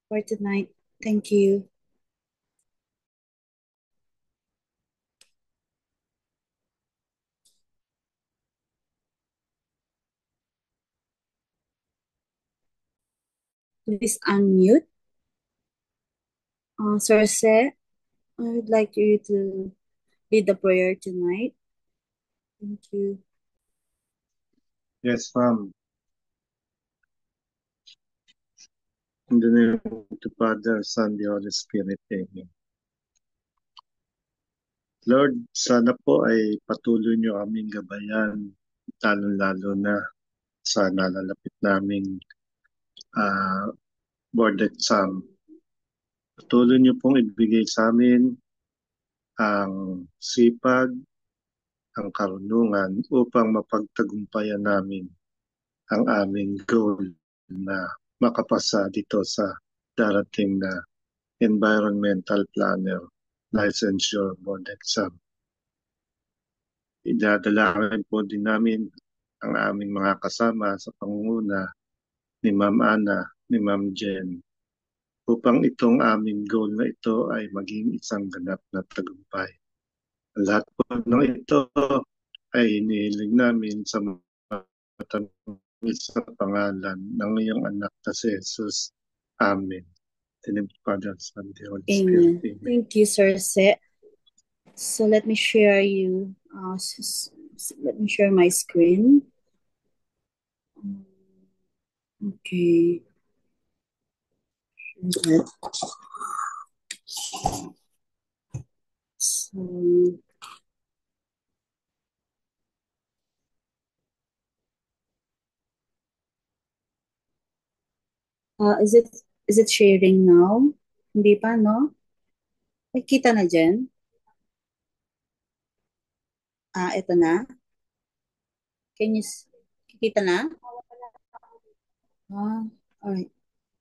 for tonight. Thank you. Please unmute. Circe, I would like you to lead the prayer tonight. Thank you. Yes, ma'am. In the name of the Father, Son, the Holy Spirit. Amen. Lord, sana po ay patuloy niyo aming gabayan, lalo-lalo na sa nalalapit naming board exam. Patuloy niyo pong ibigay sa amin ang sipag, ang karunungan upang mapagtagumpayan namin ang aming goal na makapasa dito sa darating na environmental planner licensure board exam. Idadalangin po din namin ang aming mga kasama sa pangunguna ni Ma'am Ana, ni Ma'am Jen, upang itong aming goal na ito ay maging isang ganap na tagumpay. Lahat po ng ito ay inihiling namin sa matamis sa pangalan ng iyong anak na si Jesus. Amen. In the name of the Father, Son, the Holy Spirit. Amen. Thank you, Circe. So let me share you. Let me share my screen. Okay. So is it sharing now? Hindi pa, no? Nakikita na dyan? Ito na. Kikita na? Alright.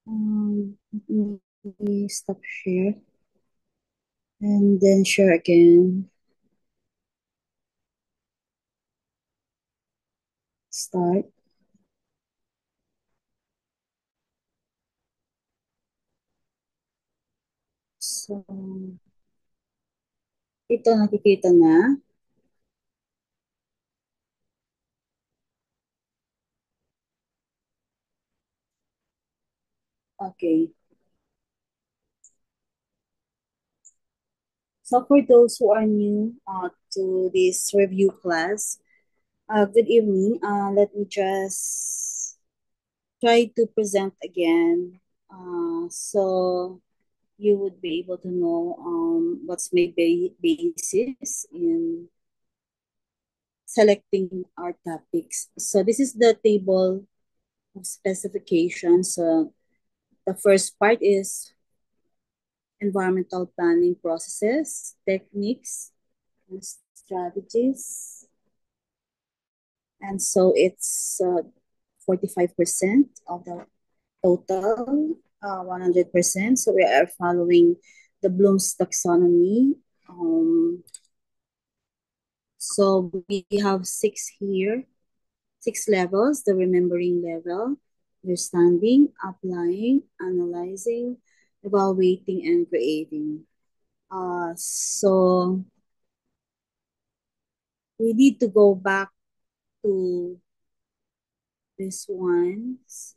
Let me stop share. And then share again. Start. So, ito nakikita na. Okay. So for those who are new to this review class, good evening. Let me just try to present again. So you would be able to know what's my basis in selecting our topics. So this is the table of specifications. So the first part is environmental planning processes, techniques, and strategies. And so it's 45% of the total, 100%. So we are following the Bloom's taxonomy. So we have 6 here, 6 levels: the remembering level, understanding, applying, analyzing, evaluating, and creating. So we need to go back to this ones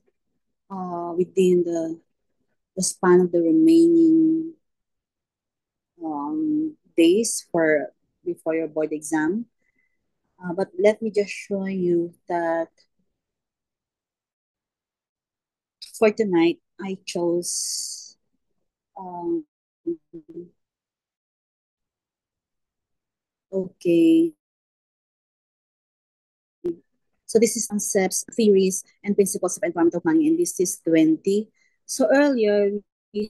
within the span of the remaining days before your board exam. But let me just show you that for tonight, I chose okay. So this is concepts, theories, and principles of environmental planning, and this is 20. So earlier, we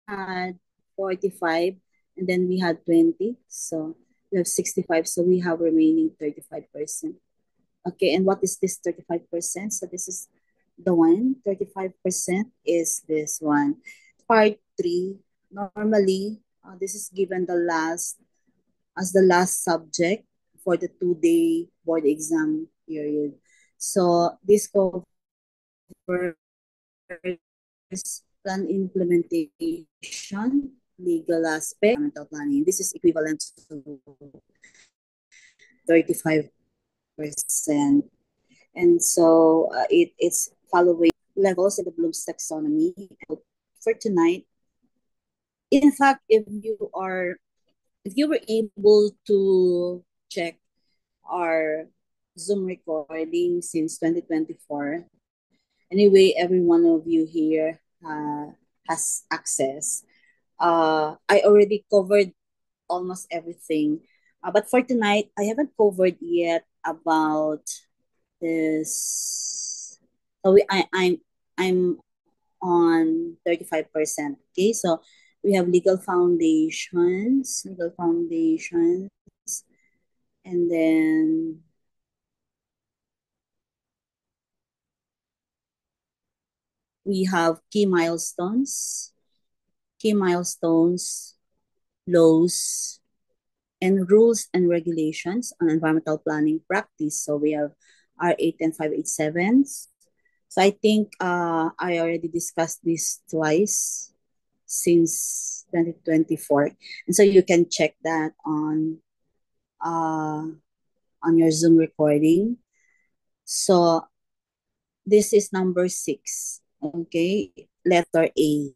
had 45, and then we had 20. So we have 65, so we have remaining 35%. Okay, and what is this 35%? So this is the one. 35% is this one. Part 3, normally, this is given as the last subject for the 2-day board exam period. So this covers plan implementation, legal aspect, environmental planning. This is equivalent to 35%. And so it's following levels in the Bloom's taxonomy. For tonight, in fact, if you were able to check our Zoom recording since 2024, anyway, every one of you here has access. I already covered almost everything. But for tonight, I haven't covered yet about this. So I'm on 35%. Okay, so we have legal foundations, and then we have key milestones, laws, and rules and regulations on environmental planning practice. So we have R8 and 587. So I think I already discussed this twice since 2024. And so you can check that uh, on your Zoom recording. So this is number 6. Okay, letter A.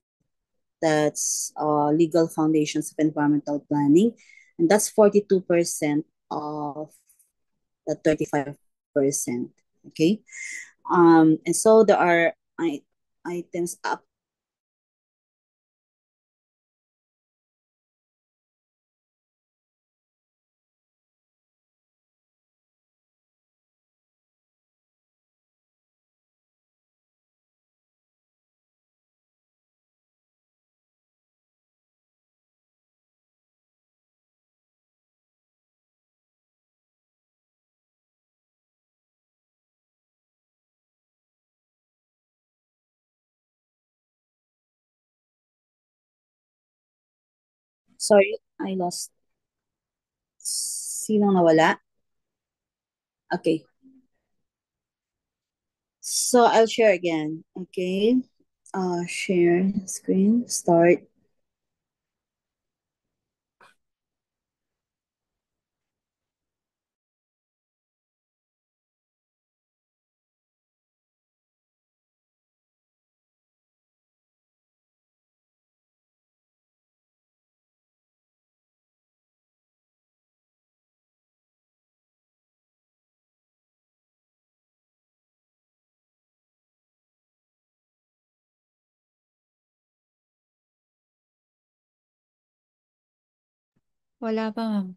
That's legal foundations of environmental planning. And that's 42% of the 35%. Okay. And so there are items up. Sorry, I lost. Sinong nawala? Okay. So I'll share again. Okay. Share screen. Start. Wala pa, ma'am.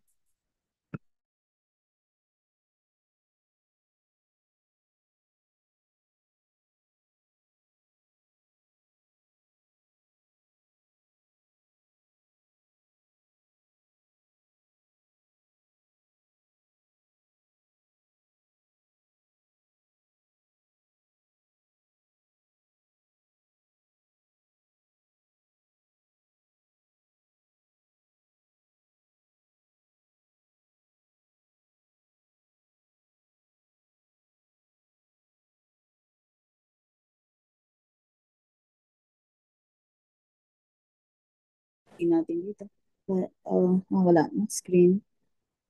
Natin dito. Wala na. Screen.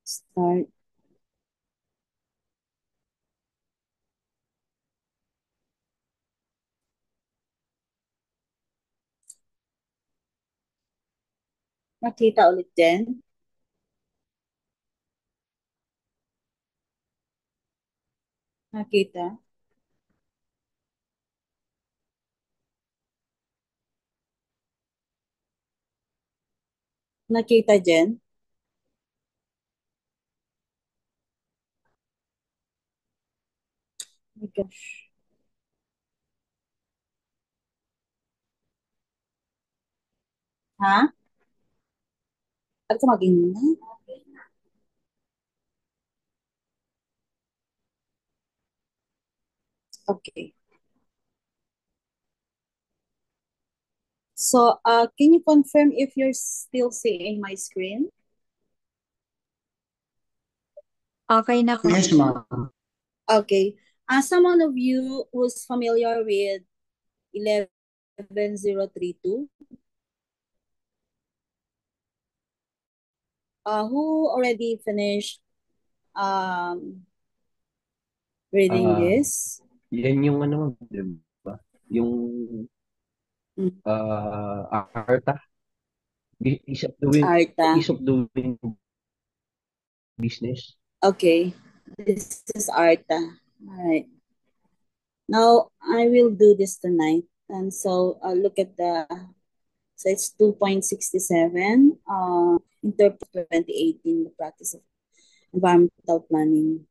Start. Nakita ulit din. Nakita. Nakita Jen. Oh my gosh. Ha? At kumaging na? Okay. So, can you confirm if you're still seeing my screen? Okay na po. Yes, ma'am. Okay. Someone of you who's familiar with 11 11032. Who already finished reading Ah, this? yan yung ano, di ba? Yung Mm, ARTA, ease of doing, Arta. ease of doing business. Okay, this is Arta. All right. Now I will do this tonight. And so look at so it's 2.67. Interpret 2018, the practice of environmental planning.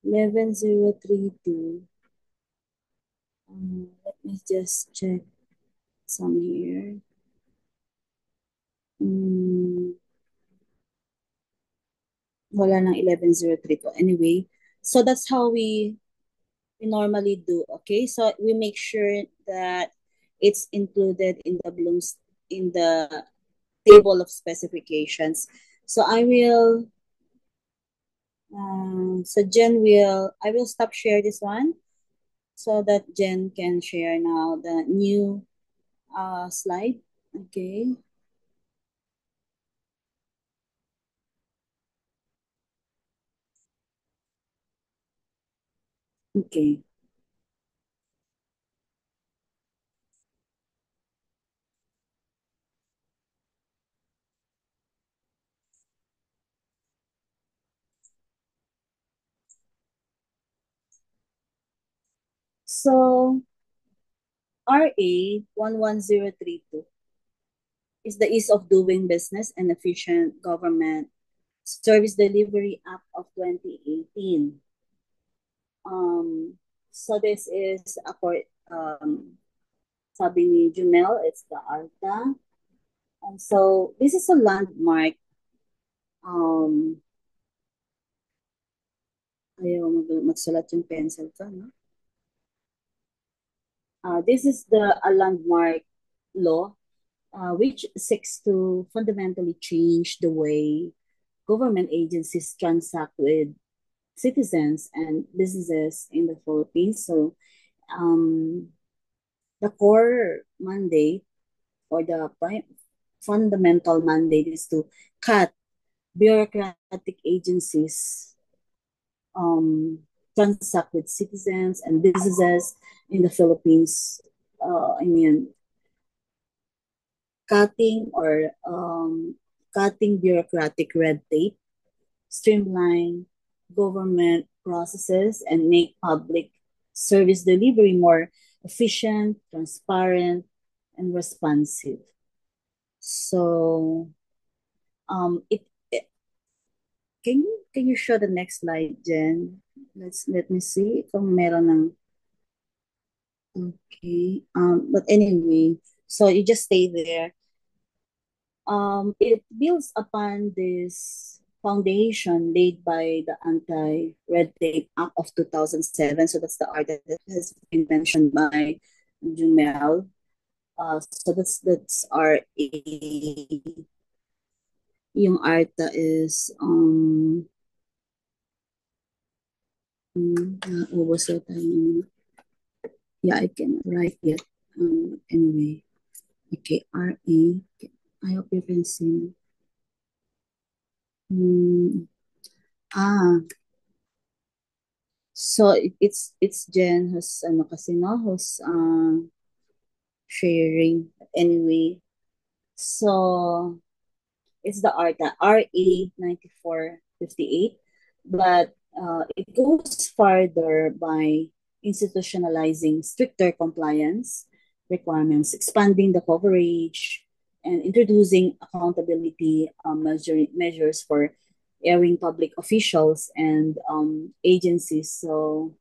11032. Let me just check some here. Wala ng 11032. Anyway, so that's how we normally do. Okay, so we make sure that it's included in the Bloom's in the table of specifications. So I will stop share this one so that Jen can share now the new slide. Okay. Okay. So RA 11032 is the Ease of Doing Business and Efficient Government Service Delivery Act of 2018. So this is sabi ni Jumel, it's the ARTA. And so this is a landmark. Ayaw magsulat yung pencil ko, no? This is a landmark law which seeks to fundamentally change the way government agencies transact with citizens and businesses in the Philippines. So the core mandate or the fundamental mandate is to cut bureaucratic agencies transact with citizens and businesses in the Philippines. I mean, cutting bureaucratic red tape, streamline government processes, and make public service delivery more efficient, transparent, and responsive. So, it can you show the next slide, Jen? Let me see kung meron ng okay. But anyway, so you just stay there. It builds upon this foundation laid by the Anti-Red Tape Act of 2007. So that's the art that has been mentioned by Jumel. So that's our yung ARTA is ubos na tayo. Yeah, I can write it. Anyway, okay, RA. I hope you can see. So it's Jen who's who's sharing. Anyway, so it's the RA 9458, but it goes further by institutionalizing stricter compliance requirements, expanding the coverage, and introducing accountability measures for airing public officials and agencies. So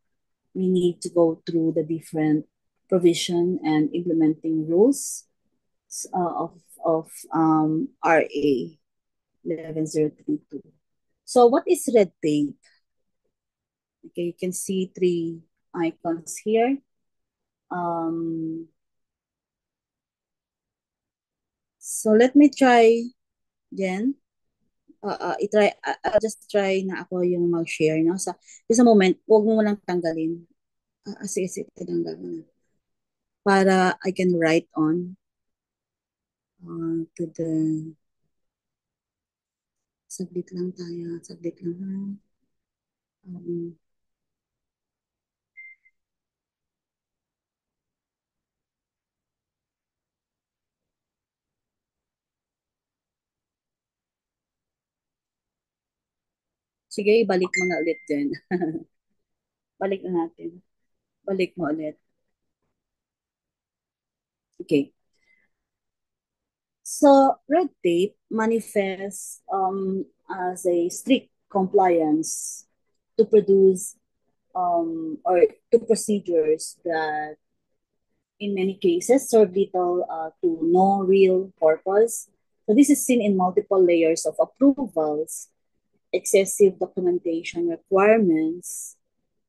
we need to go through the different provision and implementing rules of RA 11032. So what is red tape? Okay, you can see three icons here. So let me try, Jen. I'll just try na ako yung mag-share. No? Sa moment, huwag mo lang tanggalin. Sige, tinanggal mo na. para I can write on to the... Saglit lang tayo. Saglit lang ha. Um, Sige, ibalik mo na ulit din. Balik na natin. Balik mo ulit. Okay. So, red tape manifests as a strict compliance to produce or to procedures that in many cases serve little to no real purpose. So this is seen in multiple layers of approvals, excessive documentation requirements,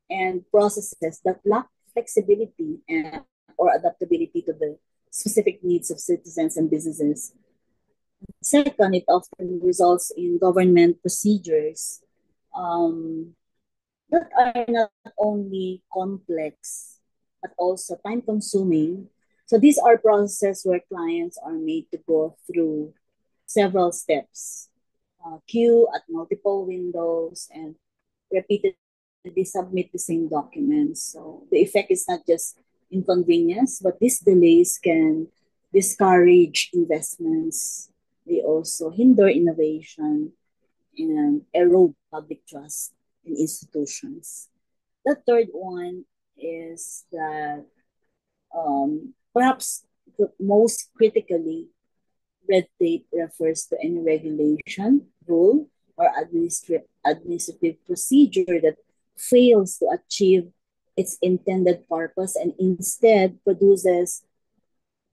and processes that lack flexibility or adaptability to the specific needs of citizens and businesses. Second, it often results in government procedures um, that are not only complex but also time consuming. So these are processes where clients are made to go through several steps, queue at multiple windows, and repeatedly submit the same documents. So the effect is not just inconvenience, but these delays can discourage investments. They also hinder innovation and erode public trust in institutions. The third one is that perhaps most critically, red tape refers to any regulation, rule, or administrative procedure that fails to achieve its intended purpose and instead produces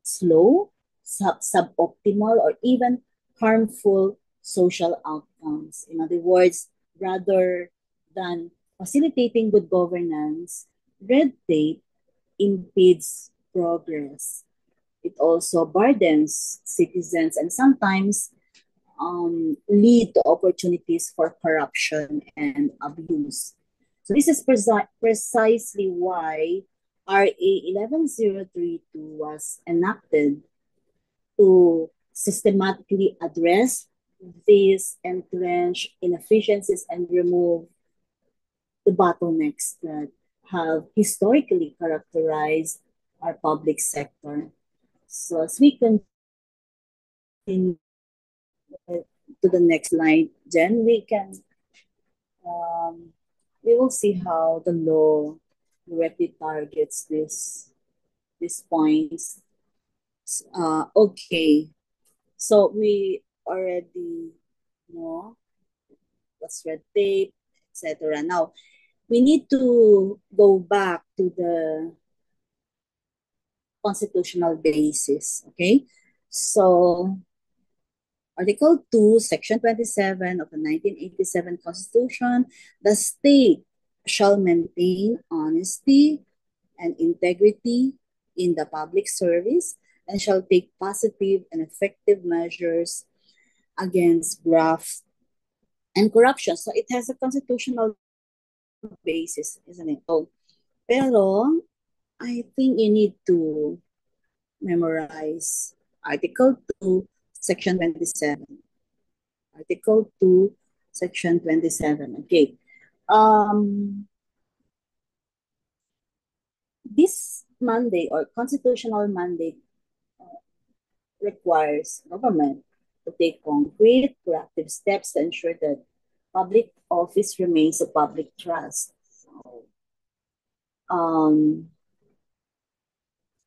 slow, suboptimal, or even harmful social outcomes. In other words, rather than facilitating good governance, red tape impedes progress. It also burdens citizens and sometimes lead to opportunities for corruption and abuse. So this is precisely why RA 11032 was enacted to systematically address these entrenched inefficiencies and remove the bottlenecks that have historically characterized our public sector. So as we continue to the next slide, Jen, um, we will see how the law directly targets these points. Okay, so we already know what's red tape, etc. Now we need to go back to the constitutional basis. Okay, so Article 2, Section 27 of the 1987 Constitution, the state shall maintain honesty and integrity in the public service and shall take positive and effective measures against graft and corruption. So it has a constitutional basis, isn't it? Oh, pero I think you need to memorize Article 2, Section 27. Article 2, Section 27. Okay. This mandate or constitutional mandate requires government to take concrete, proactive steps to ensure that public office remains a public trust. Um,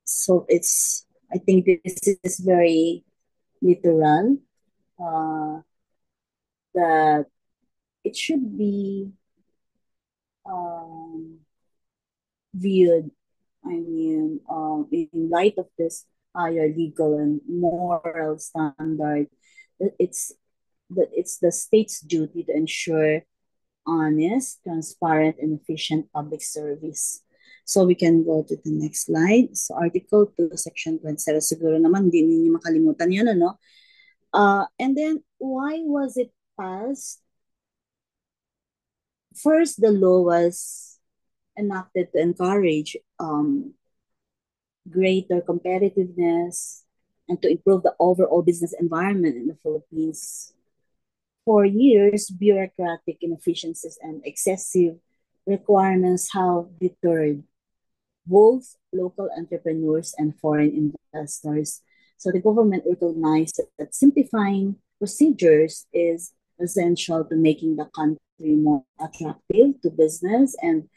so it's, I think this is very literal, that it should be viewed, in light of this higher legal and moral standard, that it's the state's duty to ensure honest, transparent, and efficient public service. So we can go to the next slide. So Article 2, Section 27. Siguro naman, hindi ninyo makalimutan yun, ano? And then, why was it passed? First, the law was enacted to encourage greater competitiveness, and to improve the overall business environment in the Philippines. For years, bureaucratic inefficiencies and excessive requirements have deterred both local entrepreneurs and foreign investors. So the government recognized that simplifying procedures is essential to making the country more attractive to business and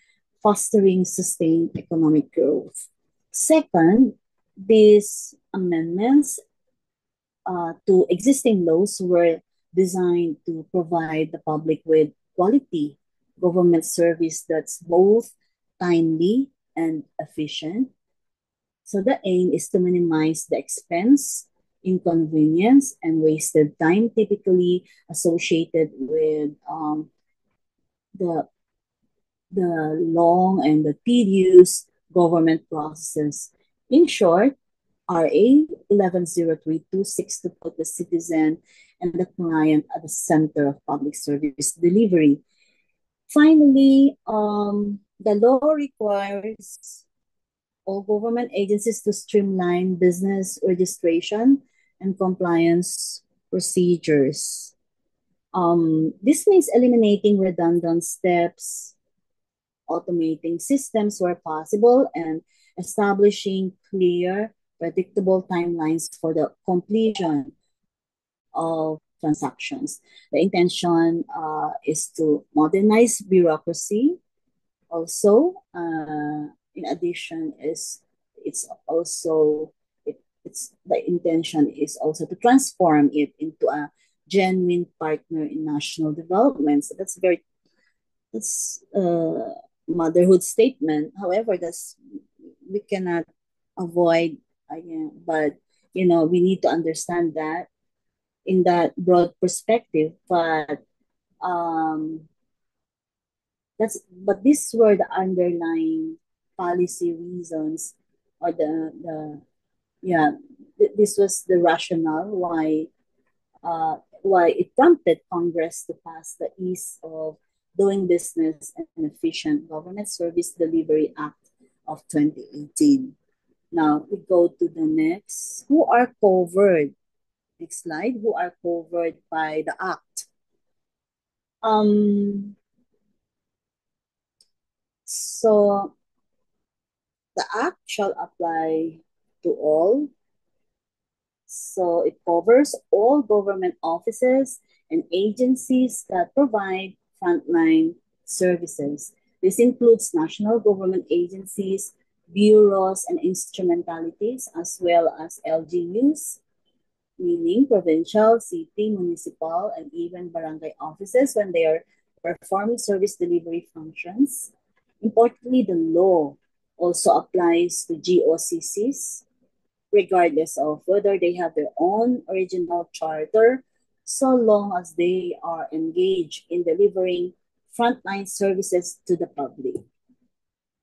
fostering sustained economic growth. Second, these amendments to existing laws were designed to provide the public with quality government service that's both timely and efficient. So the aim is to minimize the expense, inconvenience, and wasted time typically associated with the long and the tedious government processes. In short, RA 1103 seeks to put the citizen and the client at the center of public service delivery. Finally, the law requires all government agencies to streamline business registration and compliance procedures. This means eliminating redundant steps, automating systems where possible, and establishing clear, predictable timelines for the completion of transactions. The intention is to modernize bureaucracy. Also, in addition, it's also it's the intention is also to transform it into a genuine partner in national development. So that's motherhood statement. However, that's we cannot avoid, but we need to understand that in that broad perspective. But these were the underlying policy reasons, or this was the rationale why it prompted Congress to pass the Ease of Doing Business and Efficient Government Service Delivery Act of 2018. Now we go to the next. Who are covered? Next slide. Who are covered by the act? So the act shall apply to all. So it covers all government offices and agencies that provide frontline services. This includes national government agencies, bureaus, and instrumentalities, as well as LGUs, meaning provincial, city, municipal, and even barangay offices when they are performing service delivery functions. Importantly, the law also applies to GOCCs, regardless of whether they have their own original charter, so long as they are engaged in delivering frontline services to the public.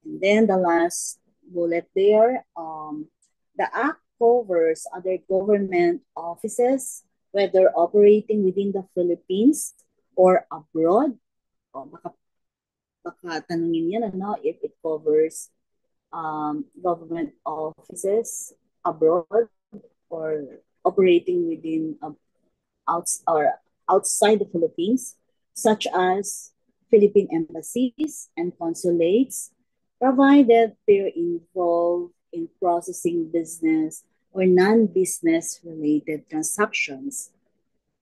And then the last bullet there, the act covers other government offices, whether operating within the Philippines or abroad. Baka tanungin yan, if it covers government offices abroad or operating within outside the Philippines, such as Philippine embassies and consulates, provided they're involved in processing business or non-business related transactions.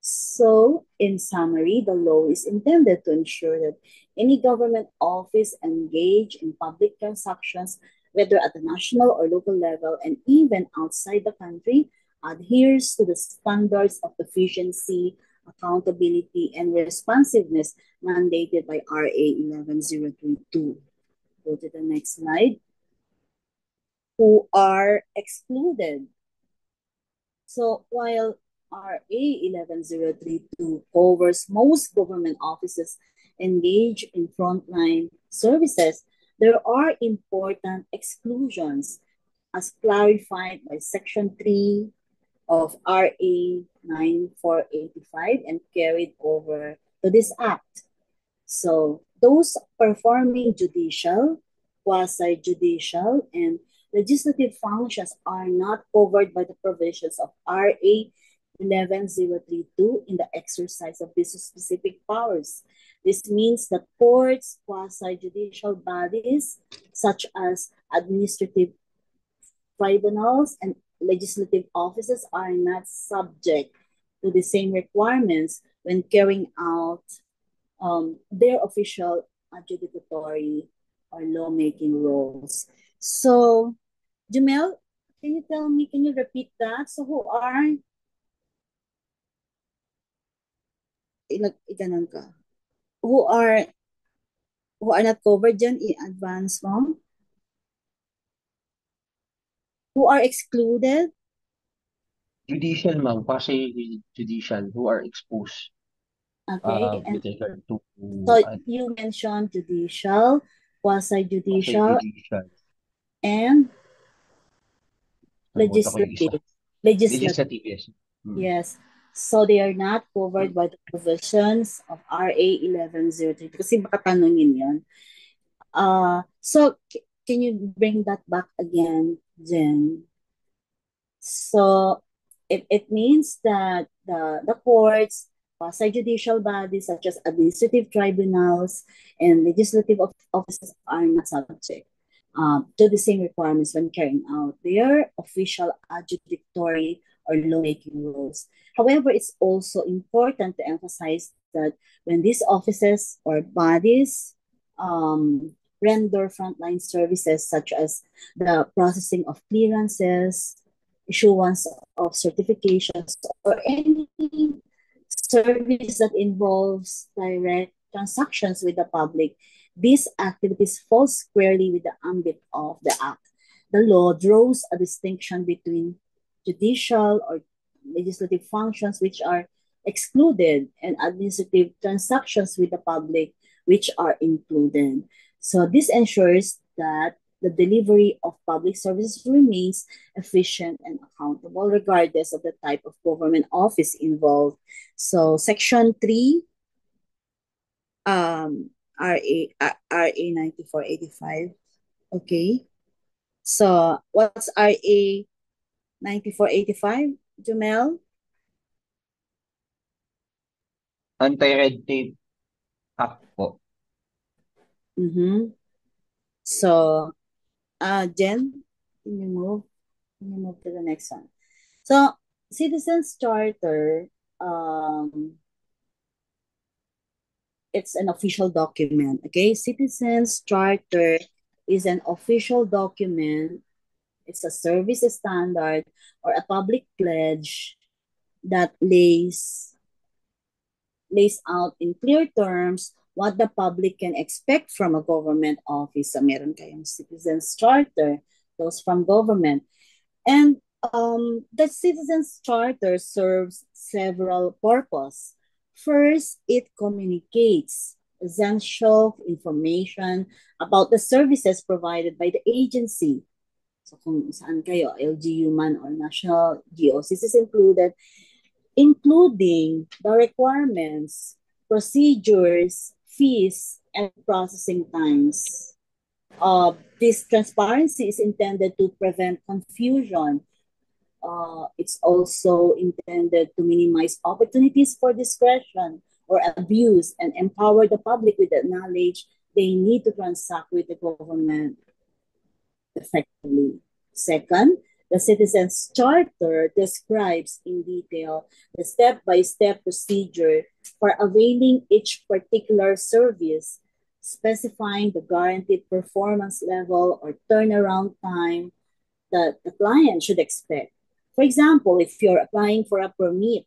So, in summary, the law is intended to ensure that any government office engaged in public transactions, whether at the national or local level and even outside the country, adheres to the standards of efficiency, accountability, and responsiveness mandated by RA 11032. Go to the next slide. Who are excluded? So while RA 11032 covers most government offices engaged in frontline services, there are important exclusions as clarified by Section 3 of RA 9485 and carried over to this Act. So those performing judicial, quasi-judicial, and legislative functions are not covered by the provisions of RA 11032 in the exercise of these specific powers. This means that courts, quasi-judicial bodies, such as administrative tribunals and legislative offices are not subject to the same requirements when carrying out their official adjudicatory or lawmaking roles. So, Jamel, can you tell me, can you repeat that? So, ganun ka, who are not covered dyan in advance mo? Who are excluded? Judicial, ma'am, kasi judicial who are exposed Okay, with regard to so you mentioned judicial, quasi-judicial, judicial. and Nakalimutan ko yung isa. legislative. Legislative, yes. Yes. So they are not covered by the provisions of RA 1103 kasi baka tanungin yun. So can you bring that back again, Jen? So it means that the courts, quasi-judicial bodies such as administrative tribunals and legislative offices are not subject to the same requirements when carrying out their official adjudicatory or lawmaking roles. However, it's also important to emphasize that when these offices or bodies render frontline services such as the processing of clearances, issuance of certifications, or any service that involves direct transactions with the public, these activities fall squarely with the ambit of the Act. The law draws a distinction between judicial or legislative functions which are excluded and administrative transactions with the public which are included. So this ensures that the delivery of public services remains efficient and accountable regardless of the type of government office involved. So Section 3, RA 9485. Okay. So what's RA 9485, Jumel? Anti-red tape act po. So, Jen, can you move to the next one? So, Citizens Charter, it's an official document, okay? Citizens Charter is an official document. It's a service standard or a public pledge that lays out in clear terms what the public can expect from a government office. So meron kayong Citizens Charter, those from government. And the Citizens Charter serves several purposes. First, it communicates essential information about the services provided by the agency. So kung saan kayo, LGU man or national GOCs is included, including the requirements, procedures, fees, and processing times. This transparency is intended to prevent confusion. It's also intended to minimize opportunities for discretion or abuse and empower the public with the knowledge they need to transact with the government effectively. Second, the Citizens Charter describes in detail the step-by-step procedure for availing each particular service, specifying the guaranteed performance level or turnaround time that the client should expect. For example, if you're applying for a permit,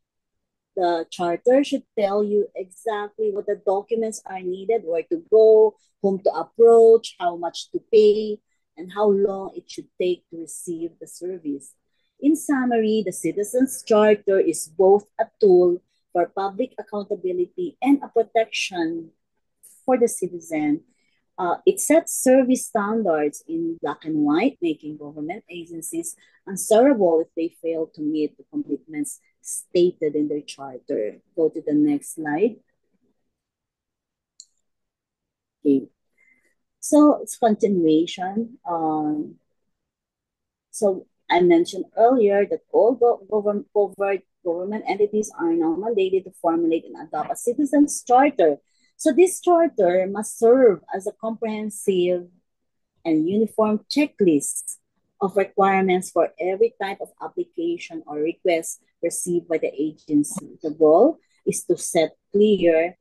the charter should tell you exactly what the documents are needed, where to go, whom to approach, how much to pay, and how long it should take to receive the service. In summary, the Citizens Charter is both a tool for public accountability and a protection for the citizen. It sets service standards in black and white, making government agencies answerable if they fail to meet the commitments stated in their charter. Go to the next slide. Okay. So it's continuation. So I mentioned earlier that all government entities are now mandated to formulate and adopt a citizens charter. So this charter must serve as a comprehensive and uniform checklist of requirements for every type of application or request received by the agency. The goal is to set clear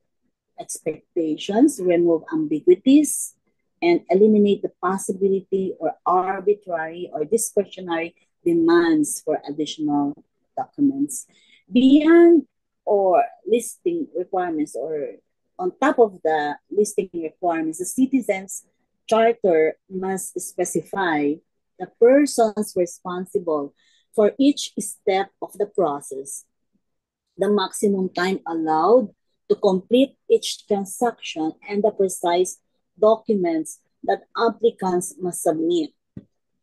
expectations, remove ambiguities, and eliminate the possibility or arbitrary or discretionary demands for additional documents. Beyond or listing requirements or on top of the listing requirements, the citizens charter must specify the persons responsible for each step of the process, the maximum time allowed to complete each transaction, and the precise documents that applicants must submit.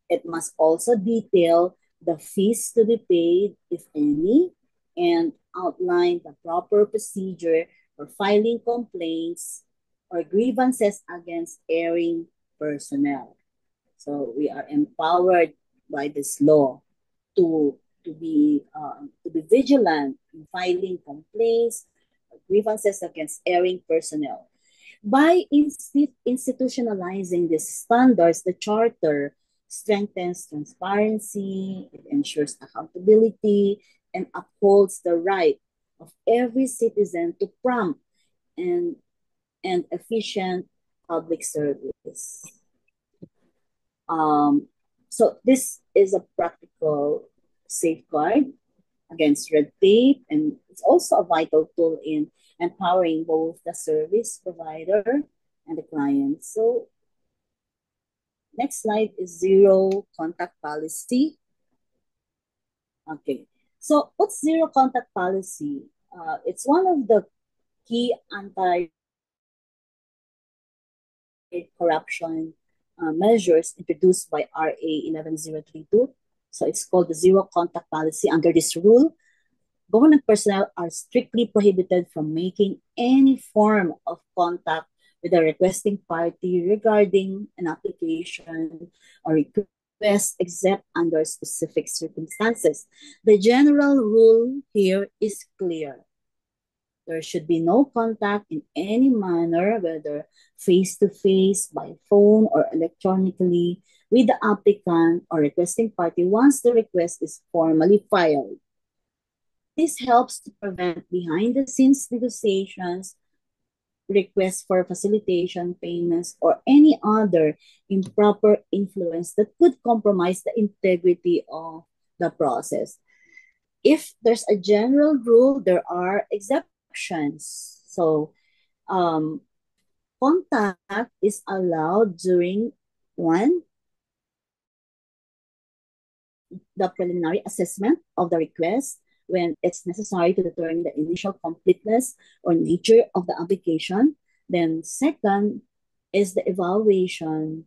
It must also detail the fees to be paid, if any, and outline the proper procedure for filing complaints or grievances against erring personnel. So we are empowered by this law to to be vigilant in filing complaints, grievances against erring personnel. By institutionalizing these standards, the charter strengthens transparency, it ensures accountability, and upholds the right of every citizen to prompt and, and efficient public service. Um, so this is a practical safeguard against red tape, and it's also a vital tool in empowering both the service provider and the client. So next slide is zero contact policy. Okay, so what's zero contact policy? It's one of the key anti-corruption measures introduced by RA 11032. So it's called the zero contact policy. Under this rule, government personnel are strictly prohibited from making any form of contact with a requesting party regarding an application or request except under specific circumstances. The general rule here is clear. There should be no contact in any manner, whether face-to-face, by phone, or electronically, with the applicant or requesting party once the request is formally filed. This helps to prevent behind-the-scenes negotiations, requests for facilitation payments, or any other improper influence that could compromise the integrity of the process. If there's a general rule, there are exceptions. So, contact is allowed during one, the preliminary assessment of the request when it's necessary to determine the initial completeness or nature of the application. Then second is the evaluation.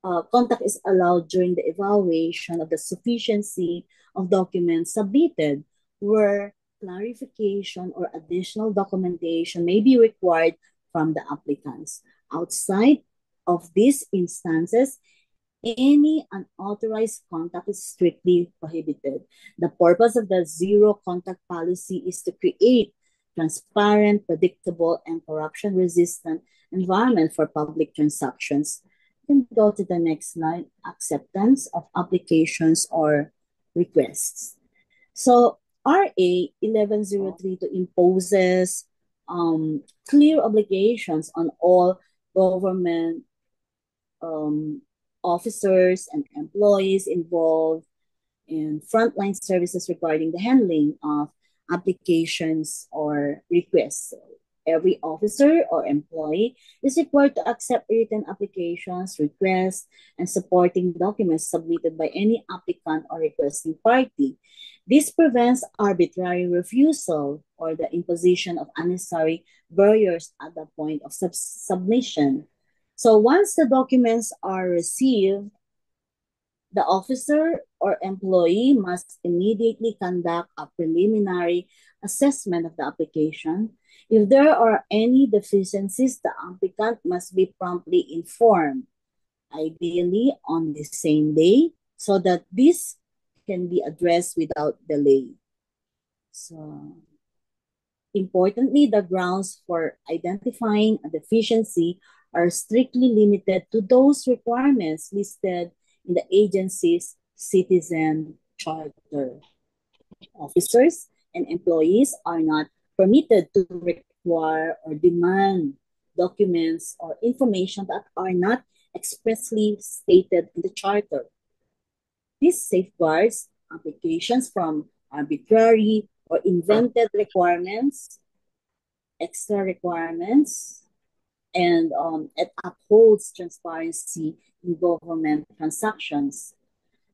Contact is allowed during the evaluation of the sufficiency of documents submitted, where clarification or additional documentation may be required from the applicants. Outside of these instances, any unauthorized contact is strictly prohibited. The purpose of the zero contact policy is to create transparent, predictable, and corruption-resistant environment for public transactions. You can go to the next slide, acceptance of applications or requests. So RA 1102 imposes clear obligations on all government officers and employees involved in frontline services regarding the handling of applications or requests. Every officer or employee is required to accept written applications, requests, and supporting documents submitted by any applicant or requesting party. This prevents arbitrary refusal or the imposition of unnecessary barriers at the point of submission. So once the documents are received, the officer or employee must immediately conduct a preliminary assessment of the application. If there are any deficiencies, the applicant must be promptly informed, ideally on the same day, so that this can be addressed without delay. So, importantly, the grounds for identifying a deficiency are strictly limited to those requirements listed in the agency's citizen charter. Officers and employees are not permitted to require or demand documents or information that are not expressly stated in the charter. This safeguards applications from arbitrary or invented requirements, extra requirements, and it upholds transparency in government transactions.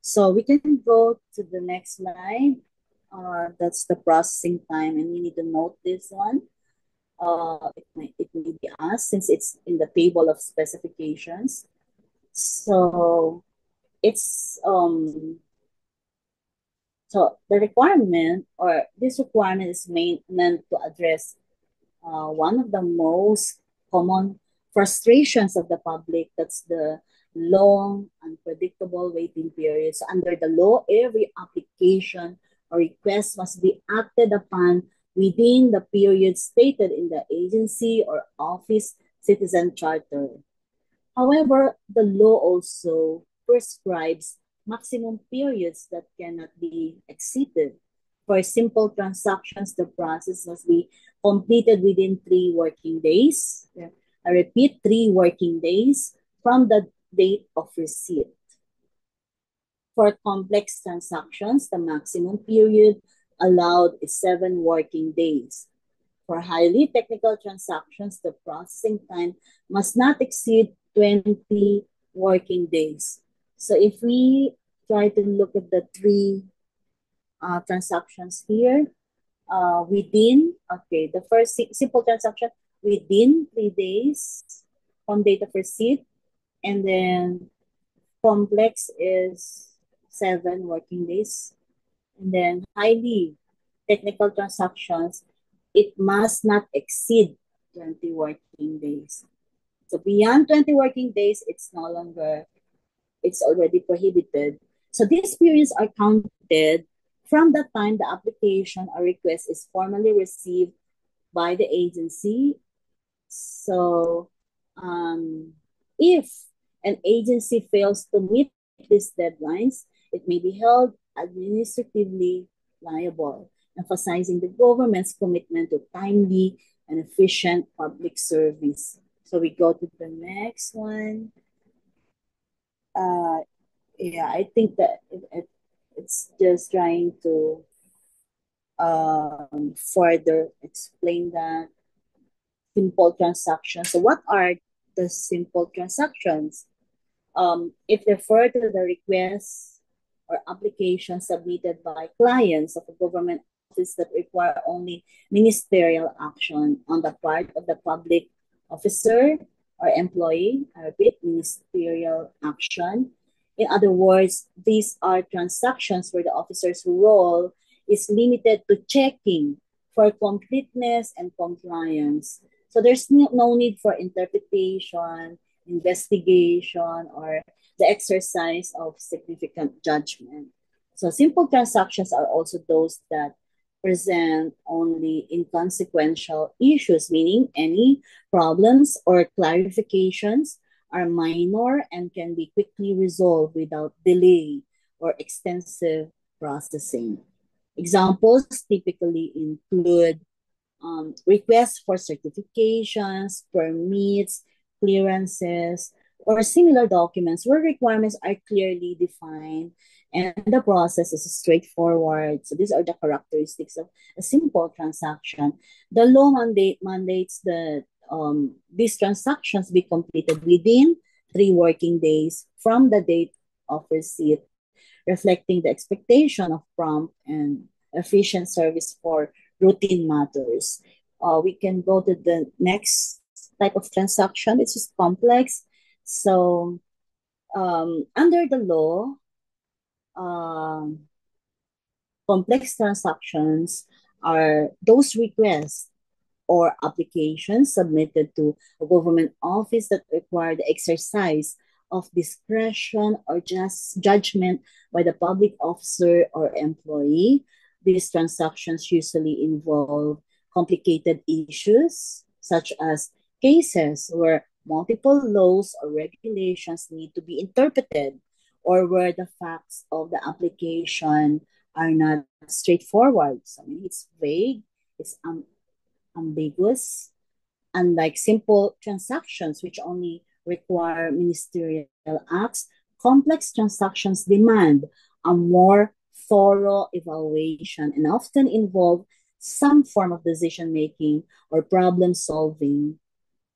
So we can go to the next slide. That's the processing time, and we need to note this one. It may be asked since it's in the table of specifications. So it's so the requirement or this requirement is meant to address one of the most common frustrations of the public. That's the long, unpredictable waiting periods. Under the law, every application or request must be acted upon within the period stated in the agency or office citizen charter. However, the law also prescribes maximum periods that cannot be exceeded. For simple transactions, the process must be completed within 3 working days. I repeat, 3 working days from the date of receipt. For complex transactions, the maximum period allowed is 7 working days. For highly technical transactions, the processing time must not exceed 20 working days. So if we try to look at the 3 transactions here, the first simple transaction within 3 days from date of receipt, and then complex is 7 working days, and then highly technical transactions, it must not exceed 20 working days. So beyond 20 working days, it's already prohibited. So these periods are counted from the time the application or request is formally received by the agency. So if an agency fails to meet these deadlines, it may be held administratively liable, emphasizing the government's commitment to timely and efficient public service. So we go to the next one. I think that it's just trying to further explain that simple transactions. So what are the simple transactions? It refers to the requests or applications submitted by clients of a government office that require only ministerial action on the part of the public officer or employee. I repeat, ministerial action. In other words, these are transactions where the officer's role is limited to checking for completeness and compliance. So there's no need for interpretation, investigation, or the exercise of significant judgment. So simple transactions are also those that present only inconsequential issues, meaning any problems or clarifications are minor and can be quickly resolved without delay or extensive processing. Examples typically include requests for certifications, permits, clearances, or similar documents where requirements are clearly defined and the process is straightforward. So these are the characteristics of a simple transaction. The law mandates that these transactions be completed within 3 working days from the date of receipt, reflecting the expectation of prompt and efficient service for routine matters. We can go to the next type of transaction. It's just complex. So under the law, complex transactions are those requests or applications submitted to a government office that require the exercise of discretion or just judgment by the public officer or employee. These transactions usually involve complicated issues, such as cases where multiple laws or regulations need to be interpreted, or where the facts of the application are not straightforward. So it's vague, it's ambiguous, unlike simple transactions which only require ministerial acts. Complex transactions demand a more thorough evaluation and often involve some form of decision making or problem solving.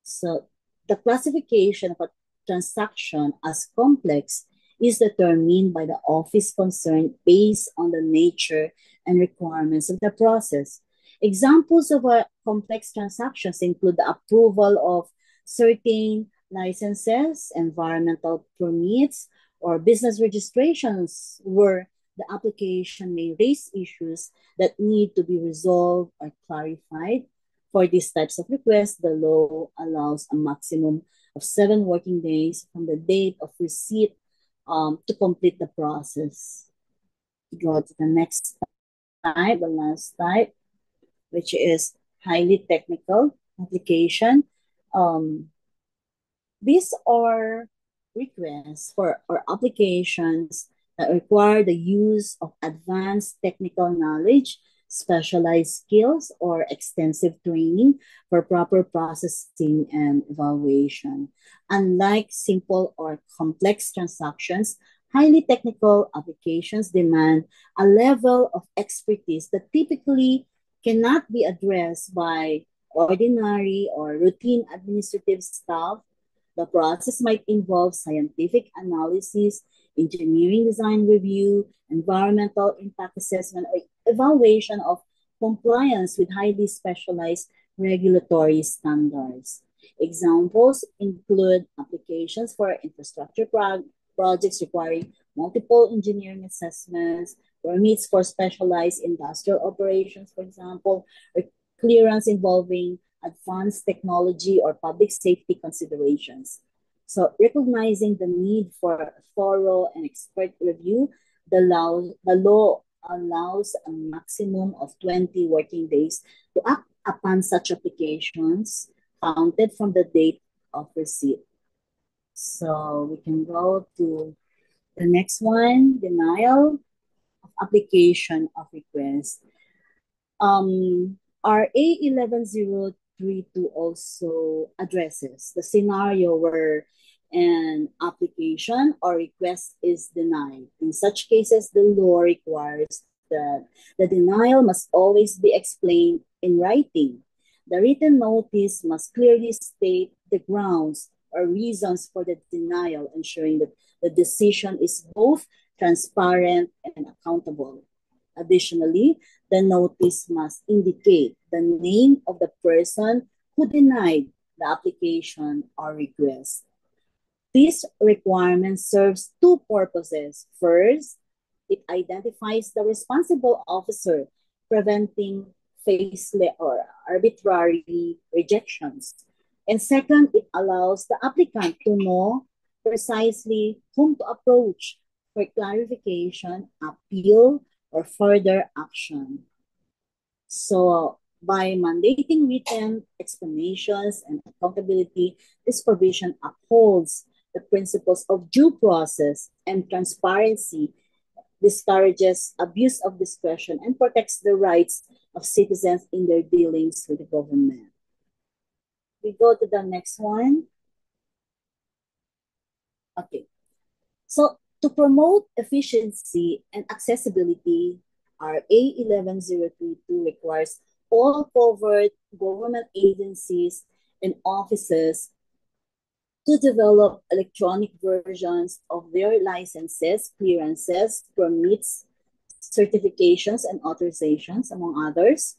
So the classification of a transaction as complex is determined by the office concerned based on the nature and requirements of the process. Examples of complex transactions include the approval of certain licenses, environmental permits, or business registrations, where the application may raise issues that need to be resolved or clarified. For these types of requests, the law allows a maximum of 7 working days from the date of receipt to complete the process. Go to the next type, the last type, which is highly technical application. These are requests for or applications that require the use of advanced technical knowledge, specialized skills, or extensive training for proper processing and evaluation. Unlike simple or complex transactions, highly technical applications demand a level of expertise that typically cannot be addressed by ordinary or routine administrative staff. The process might involve scientific analysis, engineering design review, environmental impact assessment, or evaluation of compliance with highly specialized regulatory standards. Examples include applications for infrastructure projects requiring multiple engineering assessments, permits for specialized industrial operations, for example, or clearance involving advanced technology or public safety considerations. So recognizing the need for thorough and expert review, the law allows a maximum of 20 working days to act upon such applications counted from the date of receipt. So we can go to the next one, denial of application of request. RA 11032 also addresses the scenario where an application or request is denied. In such cases, the law requires that the denial must always be explained in writing. The written notice must clearly state the grounds or reasons for the denial, ensuring that the decision is both transparent and accountable. Additionally, the notice must indicate the name of the person who denied the application or request. This requirement serves 2 purposes. First, it identifies the responsible officer, preventing faceless or arbitrary rejections. And second, it allows the applicant to know precisely whom to approach for clarification, appeal, or further action. So by mandating written explanations and accountability, this provision upholds the principles of due process and transparency, discourages abuse of discretion, and protects the rights of citizens in their dealings with the government. We go to the next one. Okay. So to promote efficiency and accessibility, RA 11032 requires all covered government agencies and offices to develop electronic versions of their licenses, clearances, permits, certifications, and authorizations, among others.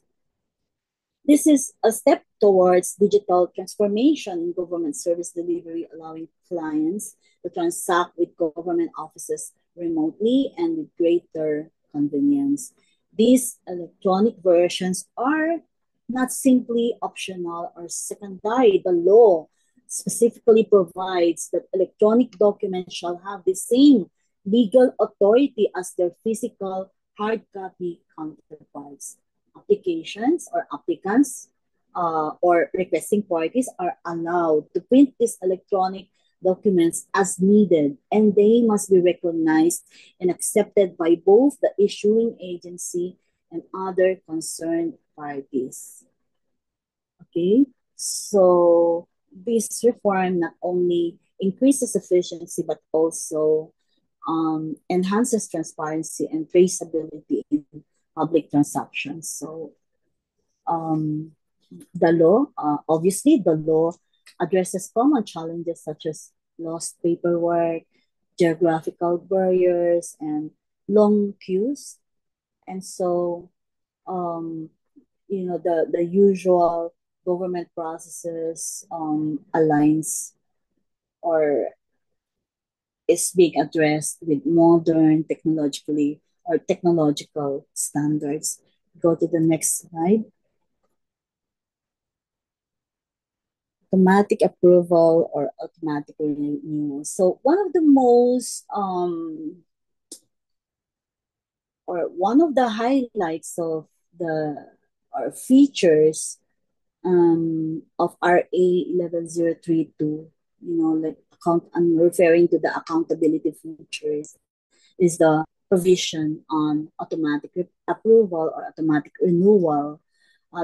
This is a step towards digital transformation in government service delivery, allowing clients to transact with government offices remotely and with greater convenience. These electronic versions are not simply optional or secondary. The law specifically provides that electronic documents shall have the same legal authority as their physical hard copy counterparts. Applications or applicants or requesting parties are allowed to print these electronic documents as needed, and they must be recognized and accepted by both the issuing agency and other concerned parties. Okay, so this reform not only increases efficiency but also enhances transparency and traceability in public transactions. So the law, obviously, the law addresses common challenges such as lost paperwork, geographical barriers, and long queues. And so, um, the usual government processes aligns or is being addressed with modern technological standards. Go to the next slide. Automatic approval or automatic renewal. So one of the most or one of the highlights of the or features of RA 11032, like I'm referring to the accountability features, is the provision on automatic approval or automatic renewal.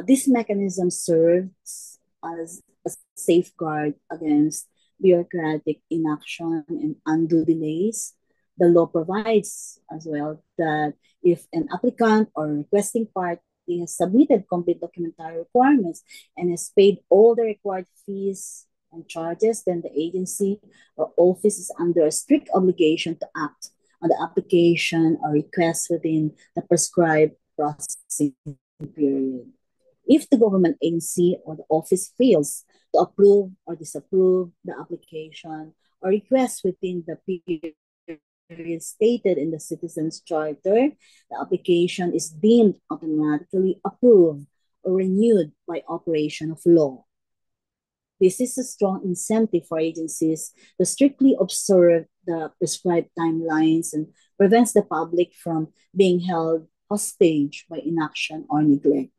This mechanism serves as a safeguard against bureaucratic inaction and undue delays. The law provides as well that if an applicant or requesting party has submitted complete documentary requirements and has paid all the required fees and charges, then the agency or office is under a strict obligation to act on the application or request within the prescribed processing period. If the government agency or the office fails to approve or disapprove the application or request within the period stated in the Citizens Charter, the application is deemed automatically approved or renewed by operation of law. This is a strong incentive for agencies to strictly observe the prescribed timelines and prevents the public from being held hostage by inaction or neglect.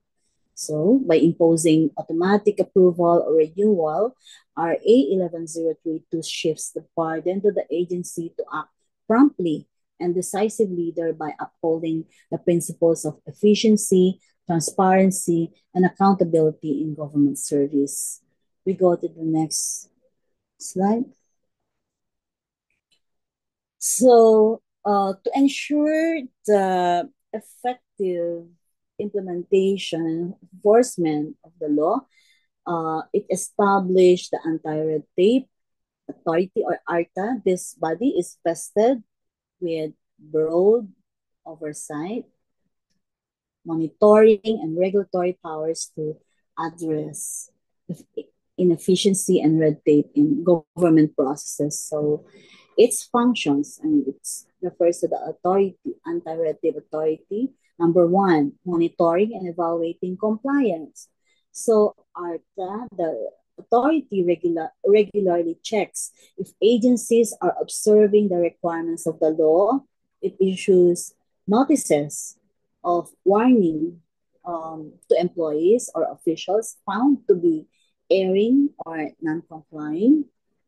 So, by imposing automatic approval or renewal, RA 11032 shifts the burden to the agency to act promptly and decisively, thereby upholding the principles of efficiency, transparency, and accountability in government service. We go to the next slide. So, to ensure the effective implementation and enforcement of the law, it established the Anti-Red Tape Authority or ARTA. This body is vested with broad oversight, monitoring, and regulatory powers to address inefficiency and red tape in government processes. So its functions, and it refers to the authority, Anti-Red Tape Authority. Number one, monitoring and evaluating compliance. So ARTA, the authority regularly checks if agencies are observing the requirements of the law. It issues notices of warning to employees or officials found to be erring or non-complying.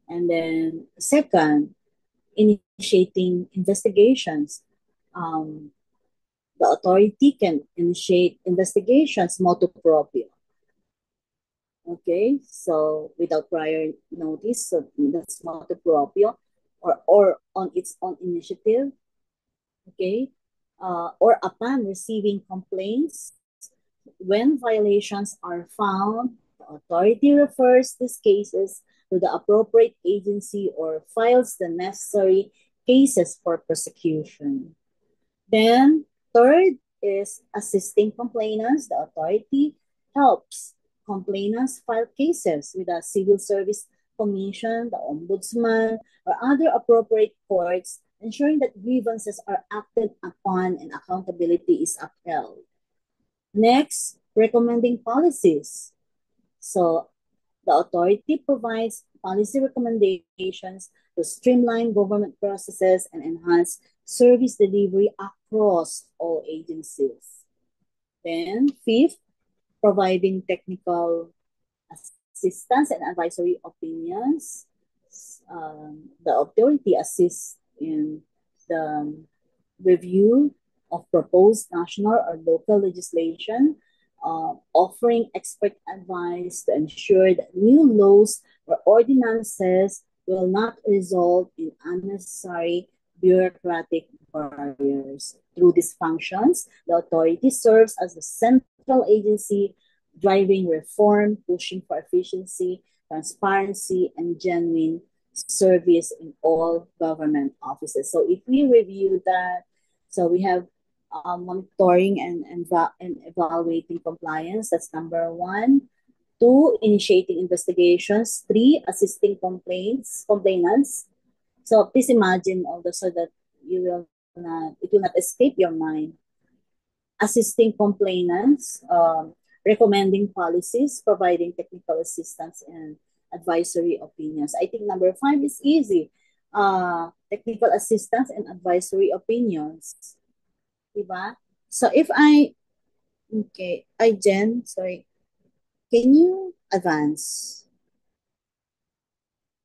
And then second, initiating investigations. The authority can initiate investigations motu proprio. Okay, so without prior notice, so that's motu proprio, or on its own initiative. Okay, or upon receiving complaints, when violations are found, the authority refers these cases to the appropriate agency or files the necessary cases for prosecution. Then, third is assisting complainants. The authority helps complainants file cases with the Civil Service Commission, the Ombudsman, or other appropriate courts, ensuring that grievances are acted upon and accountability is upheld. Next, recommending policies. So, The authority provides policy recommendations to streamline government processes and enhance service delivery across all agencies. Then, fifth, providing technical assistance and advisory opinions. The authority assists in the review of proposed national or local legislation, offering expert advice to ensure that new laws or ordinances will not result in unnecessary bureaucratic barriers. Through these functions, the authority serves as the central agency driving reform, pushing for efficiency, transparency, and genuine service in all government offices. So if we review that, so we have monitoring and evaluating compliance. That's number one. Two, initiating investigations. Three, assisting complainants. So please imagine also so that it will not escape your mind. Assisting complainants, recommending policies, providing technical assistance and advisory opinions. I think number five is easy. Technical assistance and advisory opinions. Diba? So Jen, sorry, can you advance?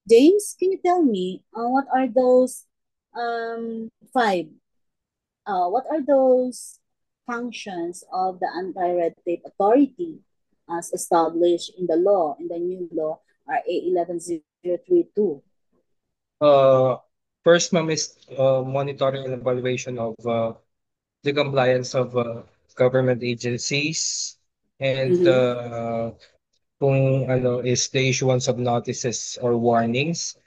James, can you tell me what are those five? What are those functions of the anti-red tape authority as established in the law, in the new law, RA 11032? First, ma'am, is monitoring and evaluation of the compliance of government agencies, and kung ano is the issuance of notices or warnings.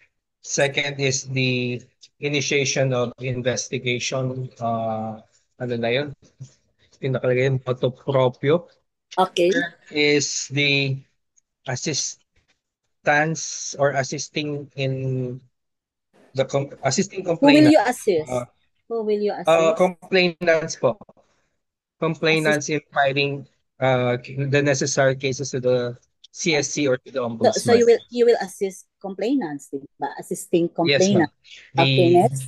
Second is the initiation of investigation, ano na yun? Pinakalagay yung motu proprio. Okay. Third is the assistance or assisting in the assisting Who will complainant. you assist? Who will you assist? Complainants po. Complainants in filing the necessary cases to the CSC or to the ombudsman. So you will assist complainants, diba? Assisting complainants. Yes, ma'am. Okay, next.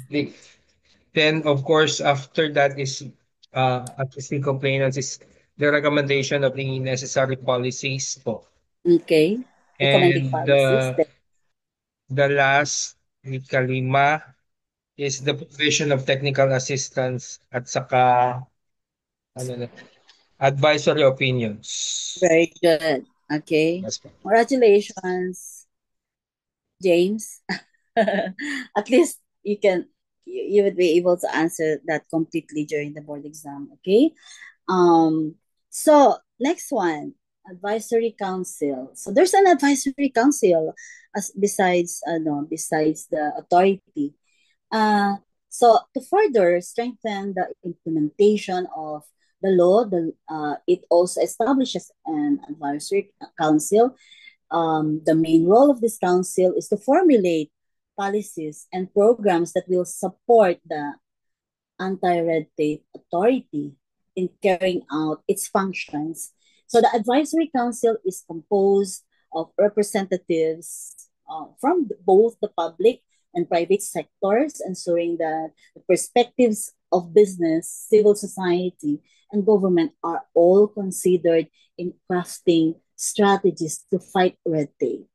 Then of course after that is assisting complainants is the recommendation of the necessary policies po. Okay. Recommending policies. The last, ikalima, is the provision of technical assistance at saka advisory opinions. Very good. Okay. Yes, congratulations, James. At least you would be able to answer that completely during the board exam. Okay. So next one, advisory council. So there's an advisory council besides the authority. So to further strengthen the implementation of the law, it also establishes an advisory council. The main role of this council is to formulate policies and programs that will support the anti-red tape authority in carrying out its functions. So the advisory council is composed of representatives from both the public and private sectors, ensuring that the perspectives of business, civil society, and government are all considered in crafting strategies to fight red tape.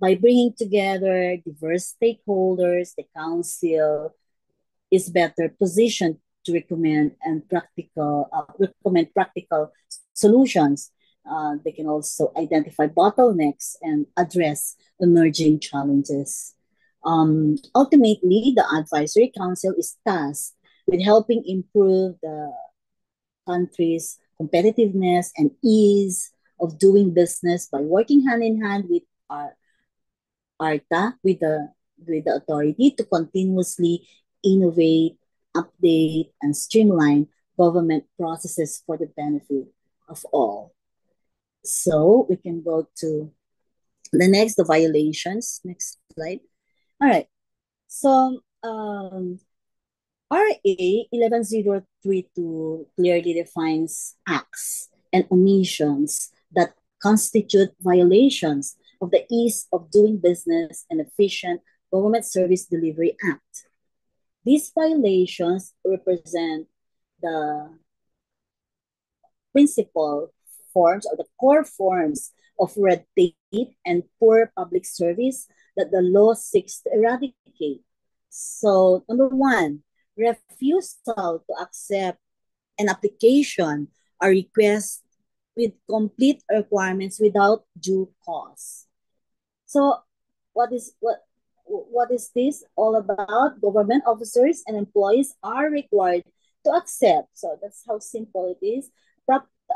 By bringing together diverse stakeholders, the council is better positioned to recommend practical solutions. They can also identify bottlenecks and address emerging challenges. Ultimately, the advisory council is tasked with helping improve the country's competitiveness and ease of doing business by working hand in hand with ARTA, with the authority to continuously innovate, update, and streamline government processes for the benefit of all. So we can go to the violations. Next slide. All right. So RA 11032 clearly defines acts and omissions that constitute violations of the Ease of Doing Business and Efficient Government Service Delivery Act. These violations represent the principal forms or the core forms of red tape and poor public service that the law seeks to eradicate. So, number one, refusal to accept an application or request with complete requirements without due cause. So, what is this all about? Government officers and employees are required to accept. So that's how simple it is.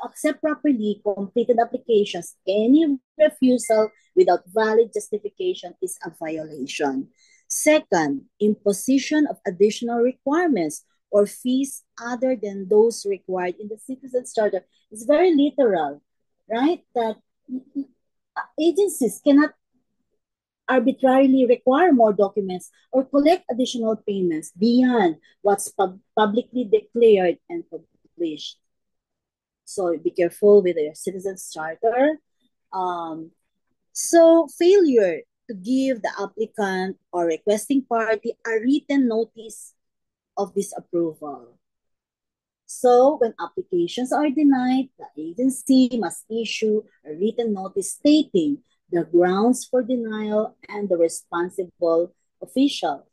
Accept properly completed applications. Any refusal without valid justification is a violation. Second, imposition of additional requirements or fees other than those required in the Citizens Charter is very literal, right? That agencies cannot arbitrarily require more documents or collect additional payments beyond what's publicly declared and published. So be careful with your Citizens Charter. So failure to give the applicant or requesting party a written notice of disapproval. So when applications are denied, the agency must issue a written notice stating the grounds for denial and the responsible official.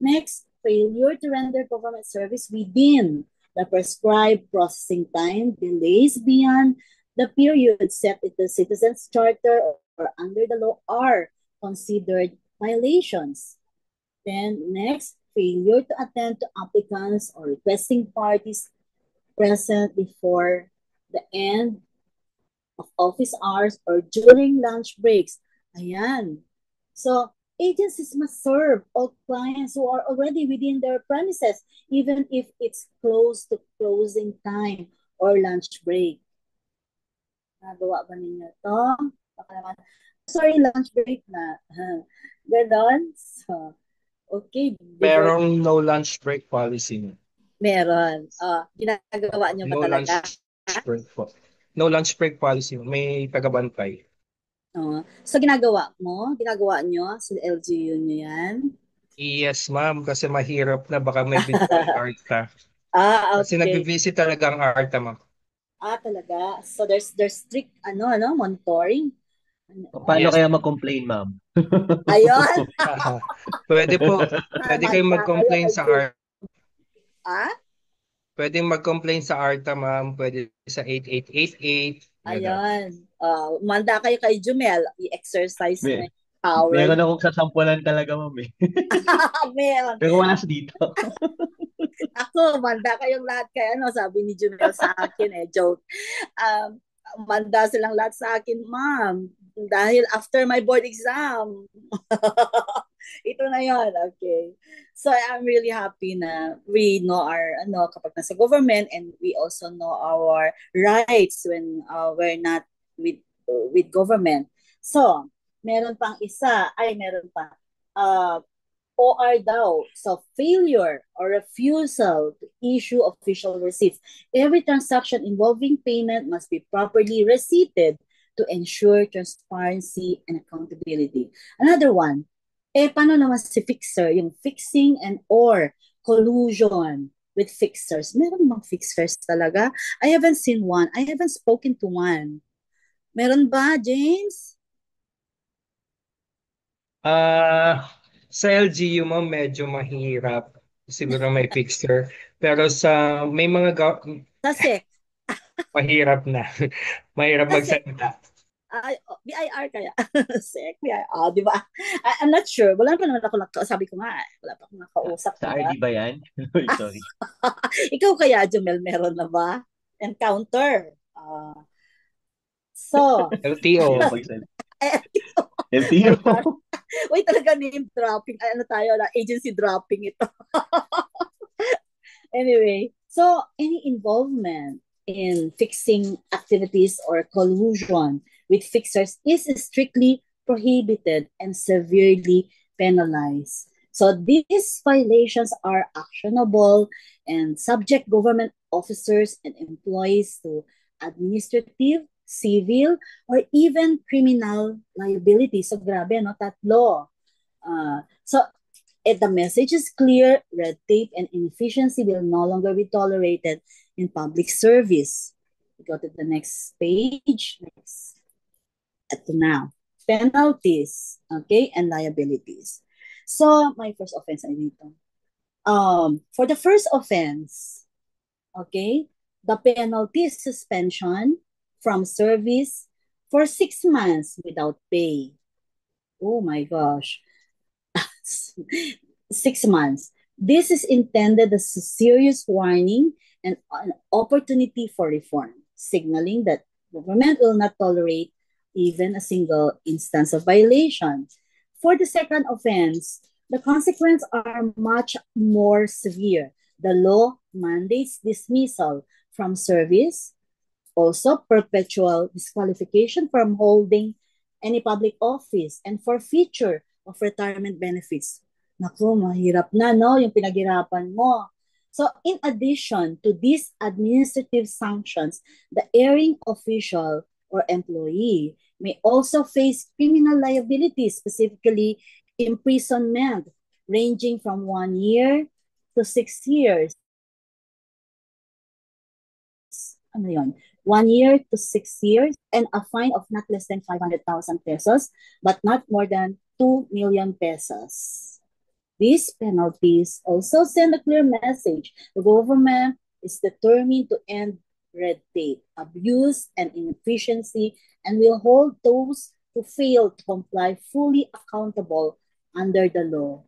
Next, failure to render government service within the prescribed processing time, delays beyond the period set in the Citizens Charter or under the law are considered violations. Then next, failure to attend to applicants or requesting parties present before the end of office hours or during lunch breaks. Ayan. So, agencies must serve all clients who are already within their premises, even if it's close to closing time or lunch break. Nagawa ba ninyo to? Baka naman, sorry, lunch break na. Ganon. So, okay. Merong no lunch break policy. Meron. Ginagawa nyo ba No talaga? lunch break po. No lunch break policy. May tagabantay. So, ginagawa nyo sa LGU nyo yan? Yes, ma'am. Kasi mahirap na baka may biglang ARTA. Okay. Kasi nag-visit talaga ang ARTA, ma'am. Talaga. So, there's strict, monitoring. Paano Yes. kaya mag-complain, ma'am? Ayun. Pwede po. Pwede kayong mag-complain sa ARTA. Pwede mag-complain sa ARTA, ma'am. Pwede sa 8888. Ayun. Manda kayo kay Jumel. I-exercise mo yung power. Meron akong sasampulan talaga, ma'am eh. Meron. Pero wala sa dito. Ako, manda kayong lahat kay sabi ni Jumel sa akin joke. Manda silang lahat sa akin, ma'am. Dahil after my board exam. Ito na yon, okay. So I'm really happy na we know our kapag nasa government, and we also know our rights when we're not with government. So, meron pa. OR daw. So, failure or refusal to issue official receipts. Every transaction involving payment must be properly receipted to ensure transparency and accountability. Another one, paano naman si fixer? Yung fixing and or collusion with fixers. Meron bang fixers talaga? I haven't seen one. I haven't spoken to one. Meron ba, James? Sa LGU, ma'am, medyo mahirap. Siguro may fixer. Pero may mga Sa SEC? mahirap na. Mahirap magsalita. BIR kaya? SEC, BIR, di ba? I'm not sure. Wala pa naman ako sabi ko nga, wala pa akong nakausap. Sa RD ba yan? Sorry. Ikaw kaya, Jumel, meron na ba? Encounter. So, LTO. LTO. Uy, talaga name dropping. Agency dropping ito. Anyway, so any involvement in fixing activities or collusion with fixers is strictly prohibited and severely penalized. So these violations are actionable and subject government officers and employees to administrative, civil, or even criminal liability. So grabe, no? Tatlo. So the message is clear: red tape and inefficiency will no longer be tolerated in public service. We go to the next page. Next. Ito na. Penalties, okay, and liabilities. So, my first offense ay dito. For the first offense, okay, the penalty is suspension from service for 6 months without pay. Oh my gosh. 6 months. This is intended as a serious warning and an opportunity for reform, signaling that government will not tolerate even a single instance of violation. For the second offense, the consequences are much more severe. The law mandates dismissal from service, also perpetual disqualification from holding any public office, and forfeiture of retirement benefits. Naku, mahirap na, no? Yung pinaghirapan mo. So, in addition to these administrative sanctions, the erring official or employee may also face criminal liability, specifically imprisonment, ranging from 1 year to 6 years. Ano yun? 1 year to 6 years, and a fine of not less than 500,000 pesos, but not more than 2 million pesos. These penalties also send a clear message. The government is determined to end red tape, abuse, and inefficiency, and will hold those who fail to comply fully accountable under the law.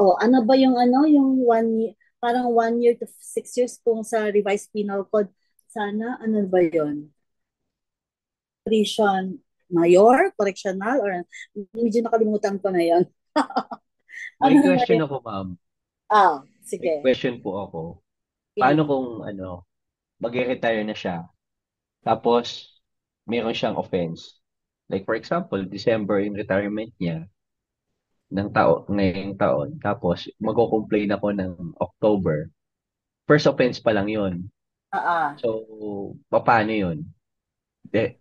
Oh, ano ba yung yung 1 year, parang 1 year to 6 years kung sa revised penal code, sana, ano ba yun? Prison mayor, correctional, or medyo nakalimutan ko na yun. May Ano na question yun? ako, ma'am. May Sige. question po ako. Yeah. Paano kung mag-retire na siya, tapos meron siyang offense? Like for example, December yung retirement niya ngayong taon, tapos magko-complain ako ng October. First offense pa lang yun. So, paano yun?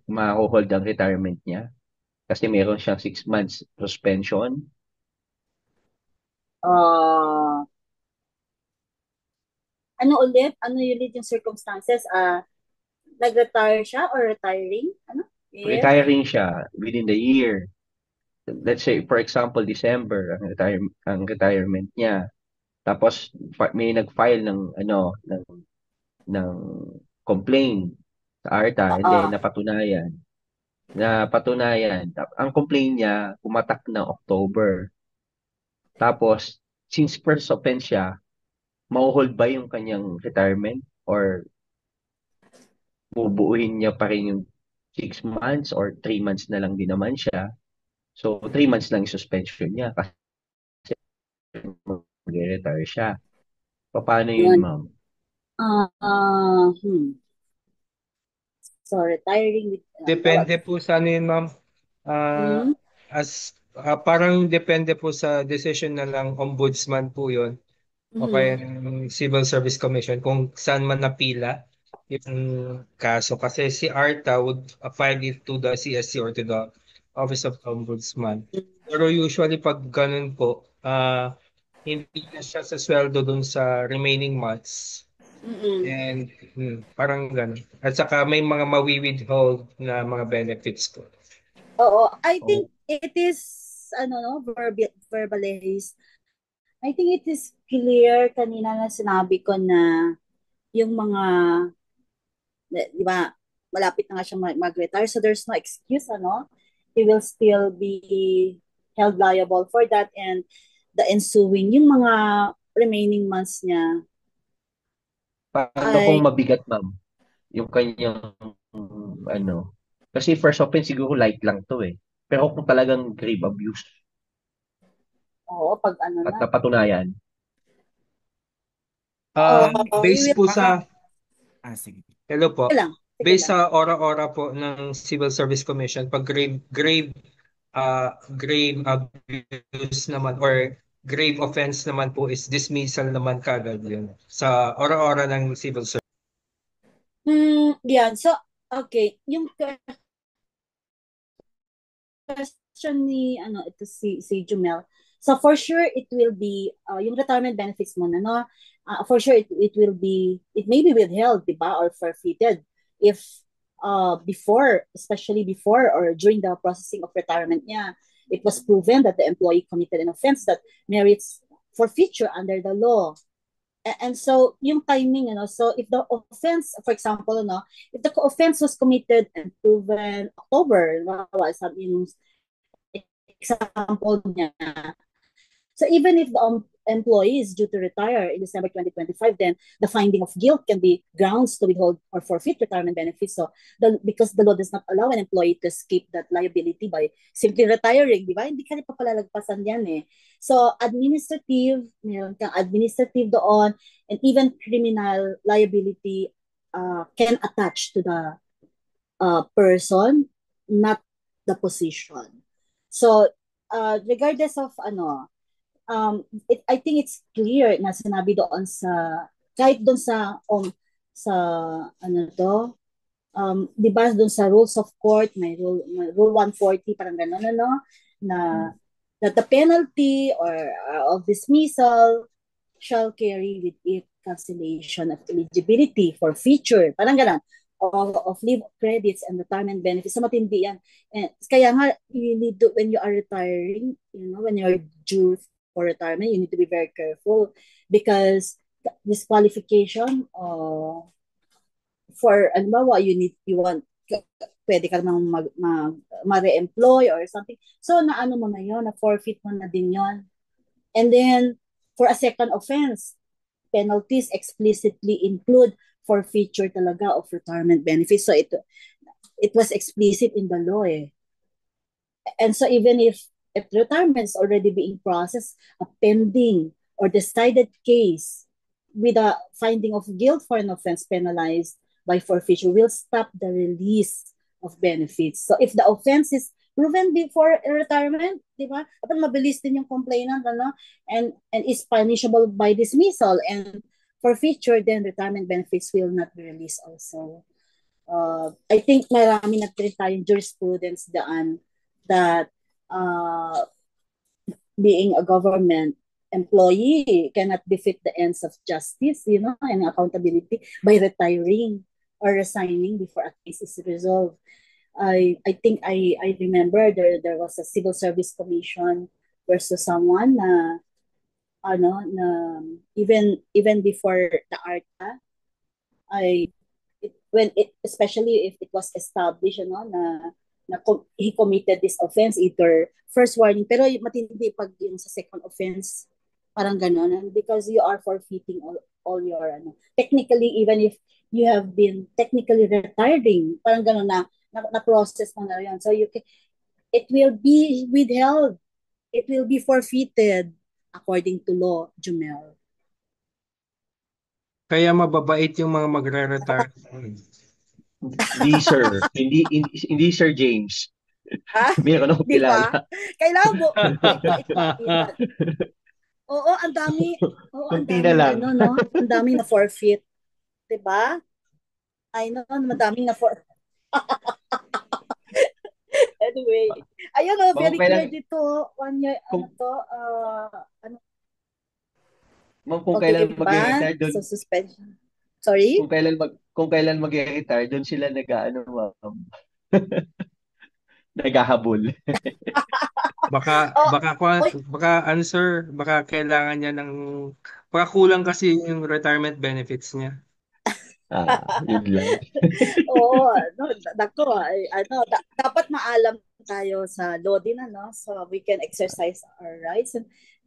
Ma-hold ang retirement niya? Kasi meron siyang 6 months suspension. Ano ulit? Ano ulit yung circumstances? Nag-retire siya or retiring? Ano? Year? Retiring siya within the year. Let's say, for example, December ang retirement niya. Tapos may nag-file ng complaint sa ARTA, and then napatunayan. Ang complaint niya pumatak ng October. Tapos since first offense siya, ma-hold ba yung kanyang retirement, or bubuuhin niya pa rin yung 6 months, or 3 months na lang din naman siya? So 3 months lang yung suspension niya kasi mag-retire siya. Paano yun, ma'am? So, retiring with... Depende po sa ano yun, ma'am. Parang depende po sa decision na lang ombudsman po yun. O kaya ng Civil Service Commission kung saan man napila yung kaso. Kasi si ARTA would file it to the CSC or to the Office of Ombudsman. Pero usually pag ganun po, hindi na siya sa sweldo dun sa remaining months. And parang ganun. At saka may mga mawi-withhold na mga benefits ko. Oo, I think it is verbalized. I think it is clear kanina na sinabi ko na yung mga, di ba, malapit na nga siyang mag-retire, so there's no excuse, he will still be held liable for that, and the ensuing, yung mga remaining months niya. Paano kung mabigat, ma'am? Yung kanyang, kasi first offense siguro light lang to eh. Pero kung talagang grave abuse. Oo, pag at napatunayan. Based po sa... sige. Hello po. Sige lang. Based sa ora-ora po ng Civil Service Commission, pag grave abuse naman or grave offense naman po is dismissal naman kagad yun sa ora-ora ng Civil Service. Yan. So, Okay, yung question ni ito si Jumel. So for sure it will be yung retirement benefits mo na no, for sure it will be, it may be withheld, di ba, or forfeited if before, especially before or during the processing of retirement niya, it was proven that the employee committed an offense that merits forfeiture under the law. And so yung timing, so if the offense, for example, if the offense was committed and proven October, sabi yung example niya. So even if the employee is due to retire in December 2025, then the finding of guilt can be grounds to withhold or forfeit retirement benefits. So because the law does not allow an employee to escape that liability by simply retiring, di ba? Hindi ka rin papalalagpasan yan eh. So administrative, meron kang administrative doon, and even criminal liability can attach to the person, not the position. So regardless of I think it's clear na sinabi doon sa kahit doon sa sa di ba doon sa rules of court, may rule 140 parang gano'n na that the penalty or of dismissal shall carry with it cancellation of eligibility for future, parang gano'n, of leave credits and retirement benefits. So matindi yan. Kaya nga, you need to, when you are retiring, when you're due for retirement, you need to be very careful because disqualification for, you want, pwede ka namang ma-re-employ or something. So, naano mo na yun, na-forfeit mo na din yun. And then, for a second offense, penalties explicitly include forfeiture talaga of retirement benefits. So, it was explicit in the law eh. And so, even if retirement is already being processed, a pending or decided case with a finding of guilt for an offense penalized by forfeiture will stop the release of benefits. So if the offense is proven before retirement, di ba? Dapat mabilis din yung complainant, and is punishable by dismissal and forfeiture, then retirement benefits will not be released also. I think marami na rin tayong jurisprudence daan that being a government employee cannot defeat the ends of justice, and accountability by retiring or resigning before a case is resolved. I think I remember there was a civil service commission versus someone na even before the ARTA, especially if it was established na he committed this offense, either first warning, pero matindi pag yung sa second offense, parang gano'n, because you are forfeiting all your, technically, even if you have been technically retiring, parang gano'n na process mo na yun. So it will be withheld. It will be forfeited according to law, Jumel. Kaya mababait yung mga magre-retire. Hindi sir, hindi Sir James. Meron akong kilala. Kailangan mo. Oo, ang dami. Ang dami na forfeit. Diba? I know, madaming na forfeit. Anyway, ayun very clear dito. 1 year, Kung kailan mag-retire doon. So suspension. Sorry? Kung kailan mag-retire doon sila naghahabol. baka answer, baka kailangan niya baka kulang kasi yung retirement benefits niya. Yun lang. Oo, dapat maalam tayo sa law din, so we can exercise our rights.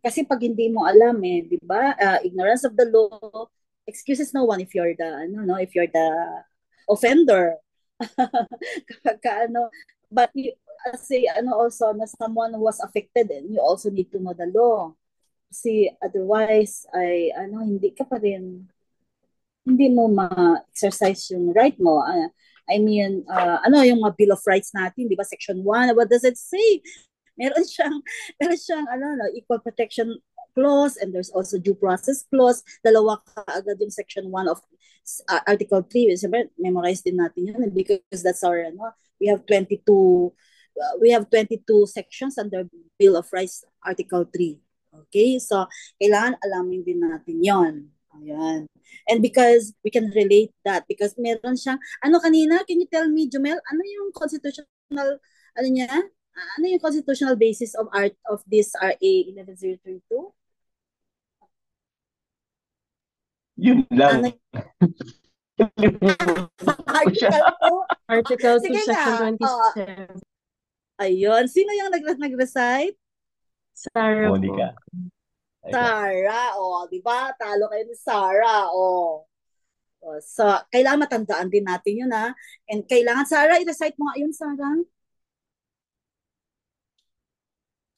Kasi pag hindi mo alam di ba? Ignorance of the law excuses no one if you're the offender. But also na someone who was affected, and you also need to know the law. Kasi otherwise hindi ka pa rin, hindi mo ma-exercise yung right mo. I mean, yung mga Bill of Rights natin, di ba, Section 1, what does it say? Meron siyang equal protection clause and there's also due process clause. Dalawa kaagad yung section 1 of Article 3. Siyempre, memorize din natin yun because that's our, we have 22 sections under Bill of Rights, Article 3. Okay? So, kailangan alamin din natin yon. Ayan. And because we can relate that, because meron siyang, kanina, can you tell me, Jumel, ano yung constitutional, ano yung constitutional basis of this RA 11032? Yun lang. Article 2? Article 2, Sige Section nga. 27. Ayun. Sino yung nag-recite? Sarah po. Monica. Sarah. Di ba? Talo kayo ni Sarah. So, kailangan matandaan din natin yun, ha? And kailangan, Sarah, i-recite mo nga yun, Sarah.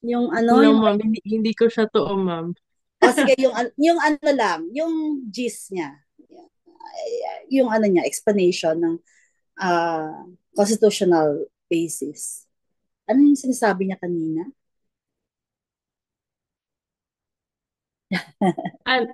Yung ma'am, hindi ko siya to, ma'am. Sige, yung lang, yung gist niya. Yung niya, explanation ng constitutional basis. Ano yung sinasabi niya kanina?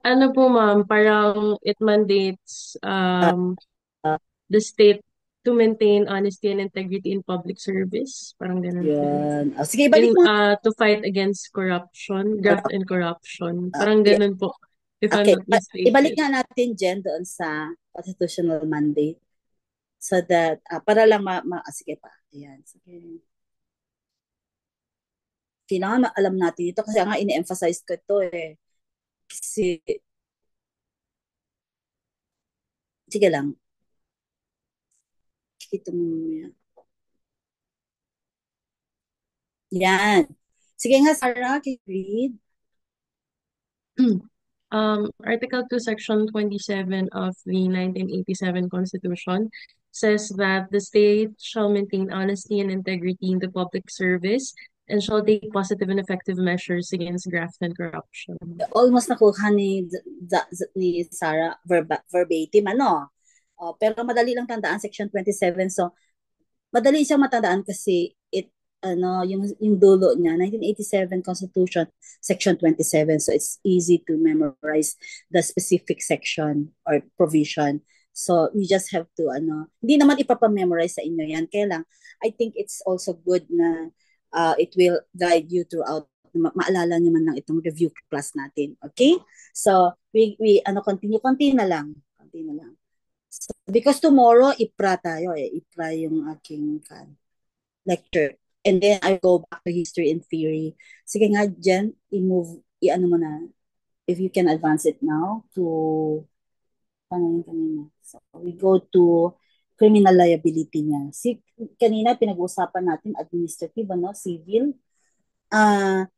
Ano po, ma'am, parang it mandates the state to maintain honesty and integrity in public service. Parang ganun po. Yan. Sige, balik mo. To fight against corruption, graft and corruption. Parang ganun po. If I'm not mistaken. Ibalik nga natin, Jen, doon sa constitutional mandate. So that, para lang sige pa. Ayan. Sige. Kailangan alam natin ito kasi nga ini-emphasize ko ito eh. Kasi, sige lang. Ito mo yan. Sige nga, Sarah, can you read? Article 2, Section 27 of the 1987 Constitution says that the state shall maintain honesty and integrity in the public service and shall take positive and effective measures against graft and corruption. Almost nakuha ni Sarah verbatim, pero madali lang tandaan, Section 27. So, madali siyang matandaan kasi yung dulo niya, 1987 Constitution, Section 27. So, it's easy to memorize the specific section or provision. So, you just have to, hindi naman ipapamemorize sa inyo yan. Kaya lang, I think it's also good na it will guide you throughout. Maalala nyo man lang itong review class natin. Okay? So, we continue na lang. So, because tomorrow, IPRA tayo eh. IPRA yung aking lecture. And then, I go back to history and theory. Sige nga, Jen, i-ano mo na. If you can advance it now to, kanina. So, we go to criminal liability niya. Kanina, pinag-uusapan natin administrative, civil.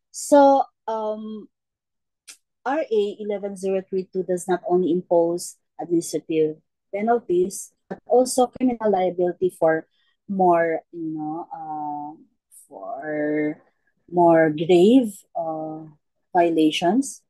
So, RA 11032 does not only impose administrative penalties, but also criminal liability for more, for more grave violations.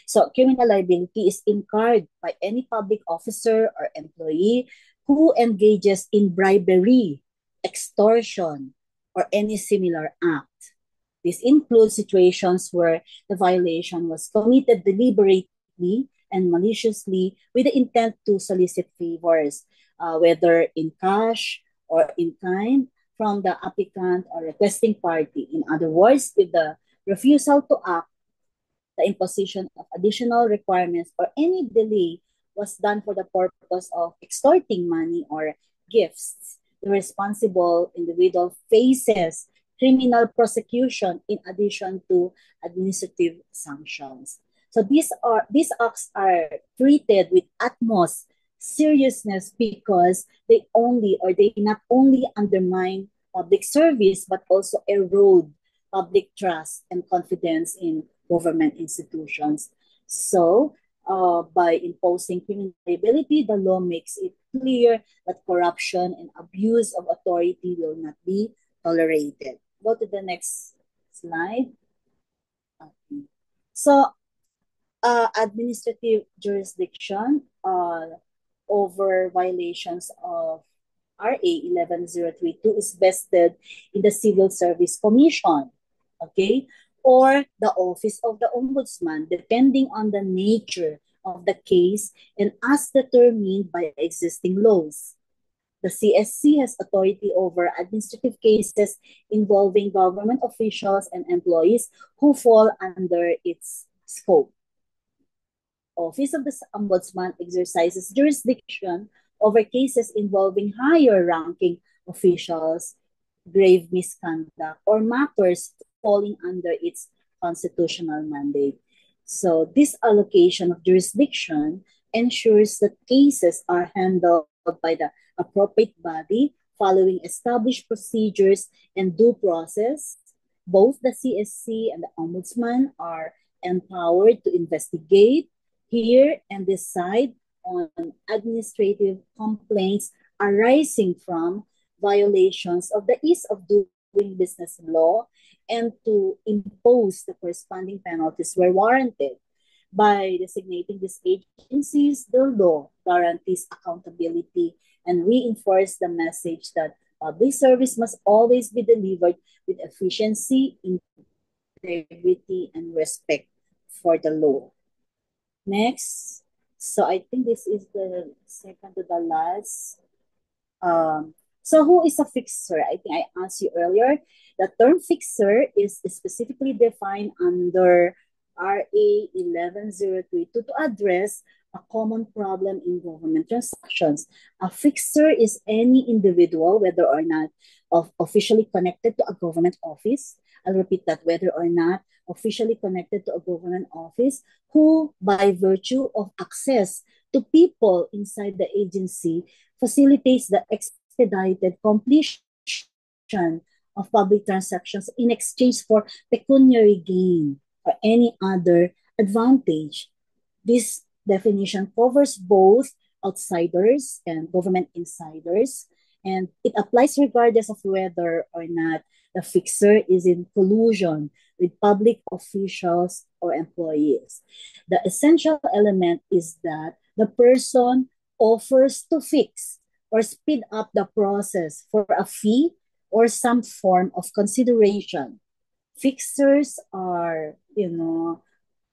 So, criminal liability is incurred by any public officer or employee who engages in bribery, extortion, or any similar act. This includes situations where the violation was committed deliberately and maliciously with the intent to solicit favors, whether in cash or in kind from the applicant or requesting party. In other words, with the refusal to act, the imposition of additional requirements or any delay was done for the purpose of extorting money or gifts. The responsible individual faces criminal prosecution in addition to administrative sanctions. So these acts are treated with utmost seriousness because they not only undermine public service but also erode public trust and confidence in government institutions. So, by imposing criminal liability, the law makes it clear that corruption and abuse of authority will not be tolerated. Go to the next slide. Okay. So, administrative jurisdiction over violations of RA 11032 is vested in the Civil Service Commission. Okay? or the Office of the Ombudsman, depending on the nature of the case and as determined by existing laws. The CSC has authority over administrative cases involving government officials and employees who fall under its scope. Office of the Ombudsman exercises jurisdiction over cases involving higher-ranking officials, grave misconduct, or matters falling under its constitutional mandate. So this allocation of jurisdiction ensures that cases are handled by the appropriate body following established procedures and due process. Both the CSC and the Ombudsman are empowered to investigate, hear, and decide on administrative complaints arising from violations of the ease of doing business law and to impose the corresponding penalties where warranted. By designating these agencies, the law guarantees accountability and reinforces the message that public service must always be delivered with efficiency, integrity, and respect for the law. Next. So I think this is the second to the last. So who is a fixer? I think I asked you earlier. The term fixer is specifically defined under RA 11032 to address a common problem in government transactions. A fixer is any individual, whether or not officially connected to a government office. I'll repeat that, whether or not officially connected to a government office, who, by virtue of access to people inside the agency, facilitates the expedited completion of public transactions in exchange for pecuniary gain or any other advantage. This definition covers both outsiders and government insiders, and it applies regardless of whether or not the fixer is in collusion with public officials or employees. The essential element is that the person offers to fix or speed up the process for a fee or some form of consideration. Fixers are,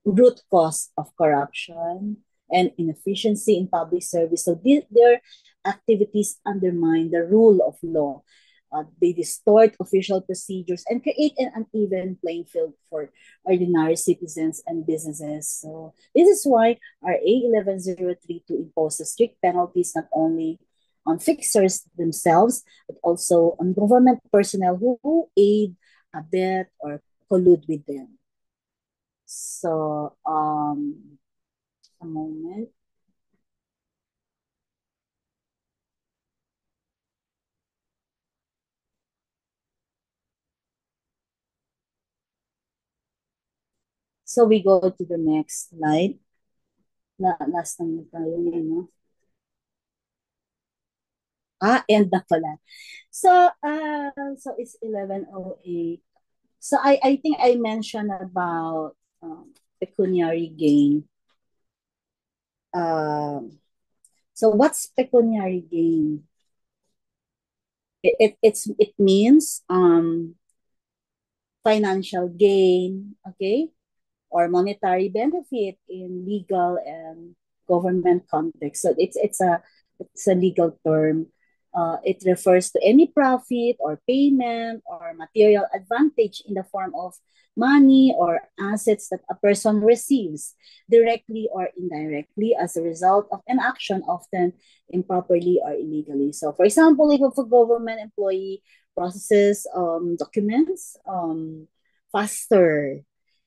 root cause of corruption and inefficiency in public service. So their activities undermine the rule of law. They distort official procedures and create an uneven playing field for ordinary citizens and businesses. So this is why RA 11032 imposes strict penalties not only on fixers themselves, but also on government personnel who aid, abet, or collude with them. So, a moment. So we go to the next slide. Last time tayo no? End na pala. So it's 11:08. So I think I mentioned about pecuniary gain. So what's pecuniary gain? It means financial gain, okay, or monetary benefit in legal and government context. So it's a legal term. It refers to any profit or payment or material advantage in the form of money or assets that a person receives directly or indirectly as a result of an action, often improperly or illegally. So, for example, if a government employee processes documents faster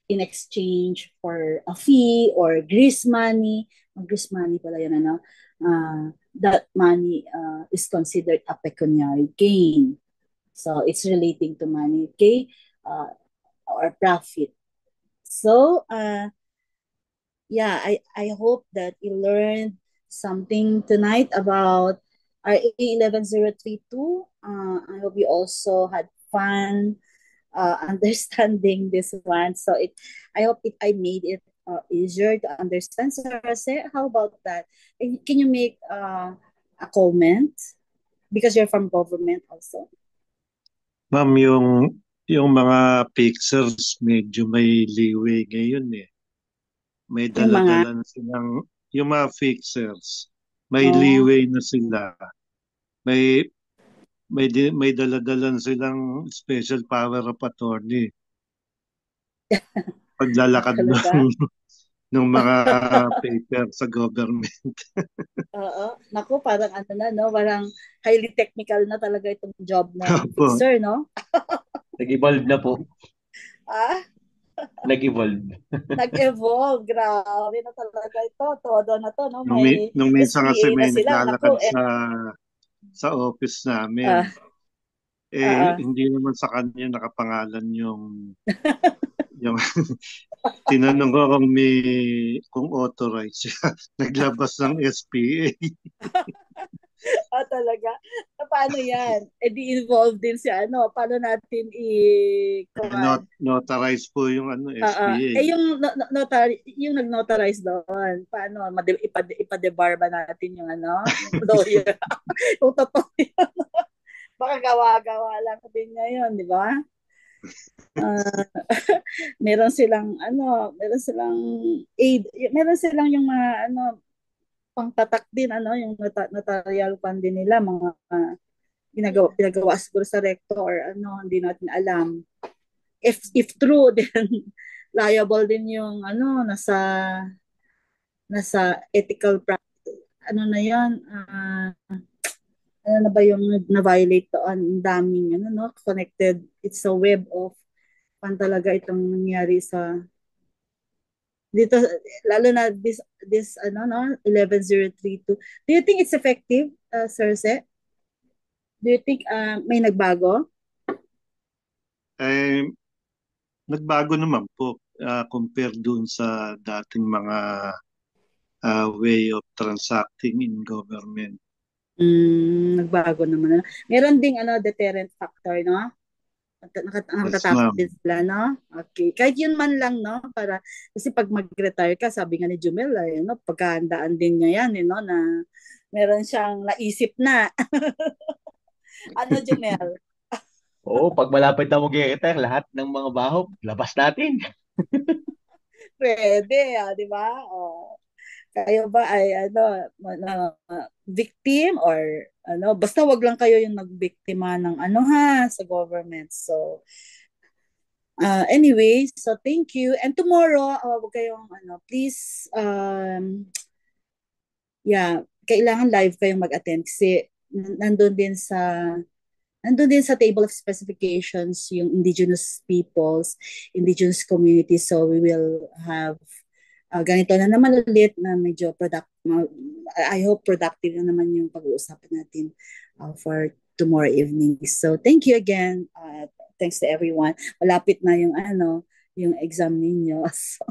in exchange for a fee or grease money pala yun, that money is considered a pecuniary gain. So it's relating to money, okay, or profit. So I hope that you learned something tonight about RA 11032. I hope you also had fun understanding this one. So I hope I made it easier to understand. So Jose, how about that? Can you make a comment? Because you're from government also. Ma'am, Yung mga fixers, medyo may leeway ngayon eh. May Yung mga, dala-dala na silang, yung mga fixers, may oh, leeway na sila. May dala-dala na silang special power of attorney. Paglalakad talaga. ng mga paper sa government. Oo. Naku, parang ano na, no? Parang highly technical na talaga itong job ng Opo. fixer, no? Nag-evolve na po. Ah, Nag-evolve. nag-evolve. Grabe na talaga ito. Todo na to, no? Nung, May nung minsan kasi SPA na may sila. naglalakad Naku, sa office namin. ah, ah, Hindi naman sa kanya nakapangalan yung tinanong ko kung authorized siya. Naglabas ng SPA. talaga. Paano yan? Di involved din si ano. Paano natin kuwan? Notarized po yung SPA. Yung yung nag-notarize doon. Paano? Ipadebar ba natin yung ano? Yung lawyer. Kung totoo yun. Baka gawa-gawa lang din niya yun, di ba? Uh, meron silang aid, meron silang yung mga pangtatak din yung notarial fund din nila, mga pinagawa siguro sa recto or hindi natin alam. If true, then liable din yung nasa ethical practice. Ano na yan? Ano na ba yung na-violate doon? Ang daming connected. It's a web of talaga itong nangyari sa dito, lalo na this 11032. Do you think it's effective, Sir Se? Do you think may nagbago? Nagbago naman po compare dun sa dating mga way of transacting in government. Nagbago naman. Meron ding deterrent factor, no? Yes, Natatakot ma'am. din sila, no? Okay. Kahit yun man lang, no? Kasi pag mag-retire ka, sabi nga ni Jumel, pagkahandaan din niya yan, no? Na meron siyang naisip na. Ano, Jumel? Oo, pag malapit na mag-retire, lahat ng mga baho, labas natin. Pwede, di ba? Kayo ba ay victim or basta wag lang kayo yung nagbiktima ng sa government. So anyway, so thank you. And tomorrow, wag kayong please kailangan live kayong mag-attend kasi nandun din sa table of specifications yung indigenous peoples, indigenous communities. So we will have ganito na naman ulit na medyo I hope productive na naman yung pag-uusapan natin for tomorrow evening. So thank you again. Thanks to everyone. Malapit na yung yung exam ninyo. So,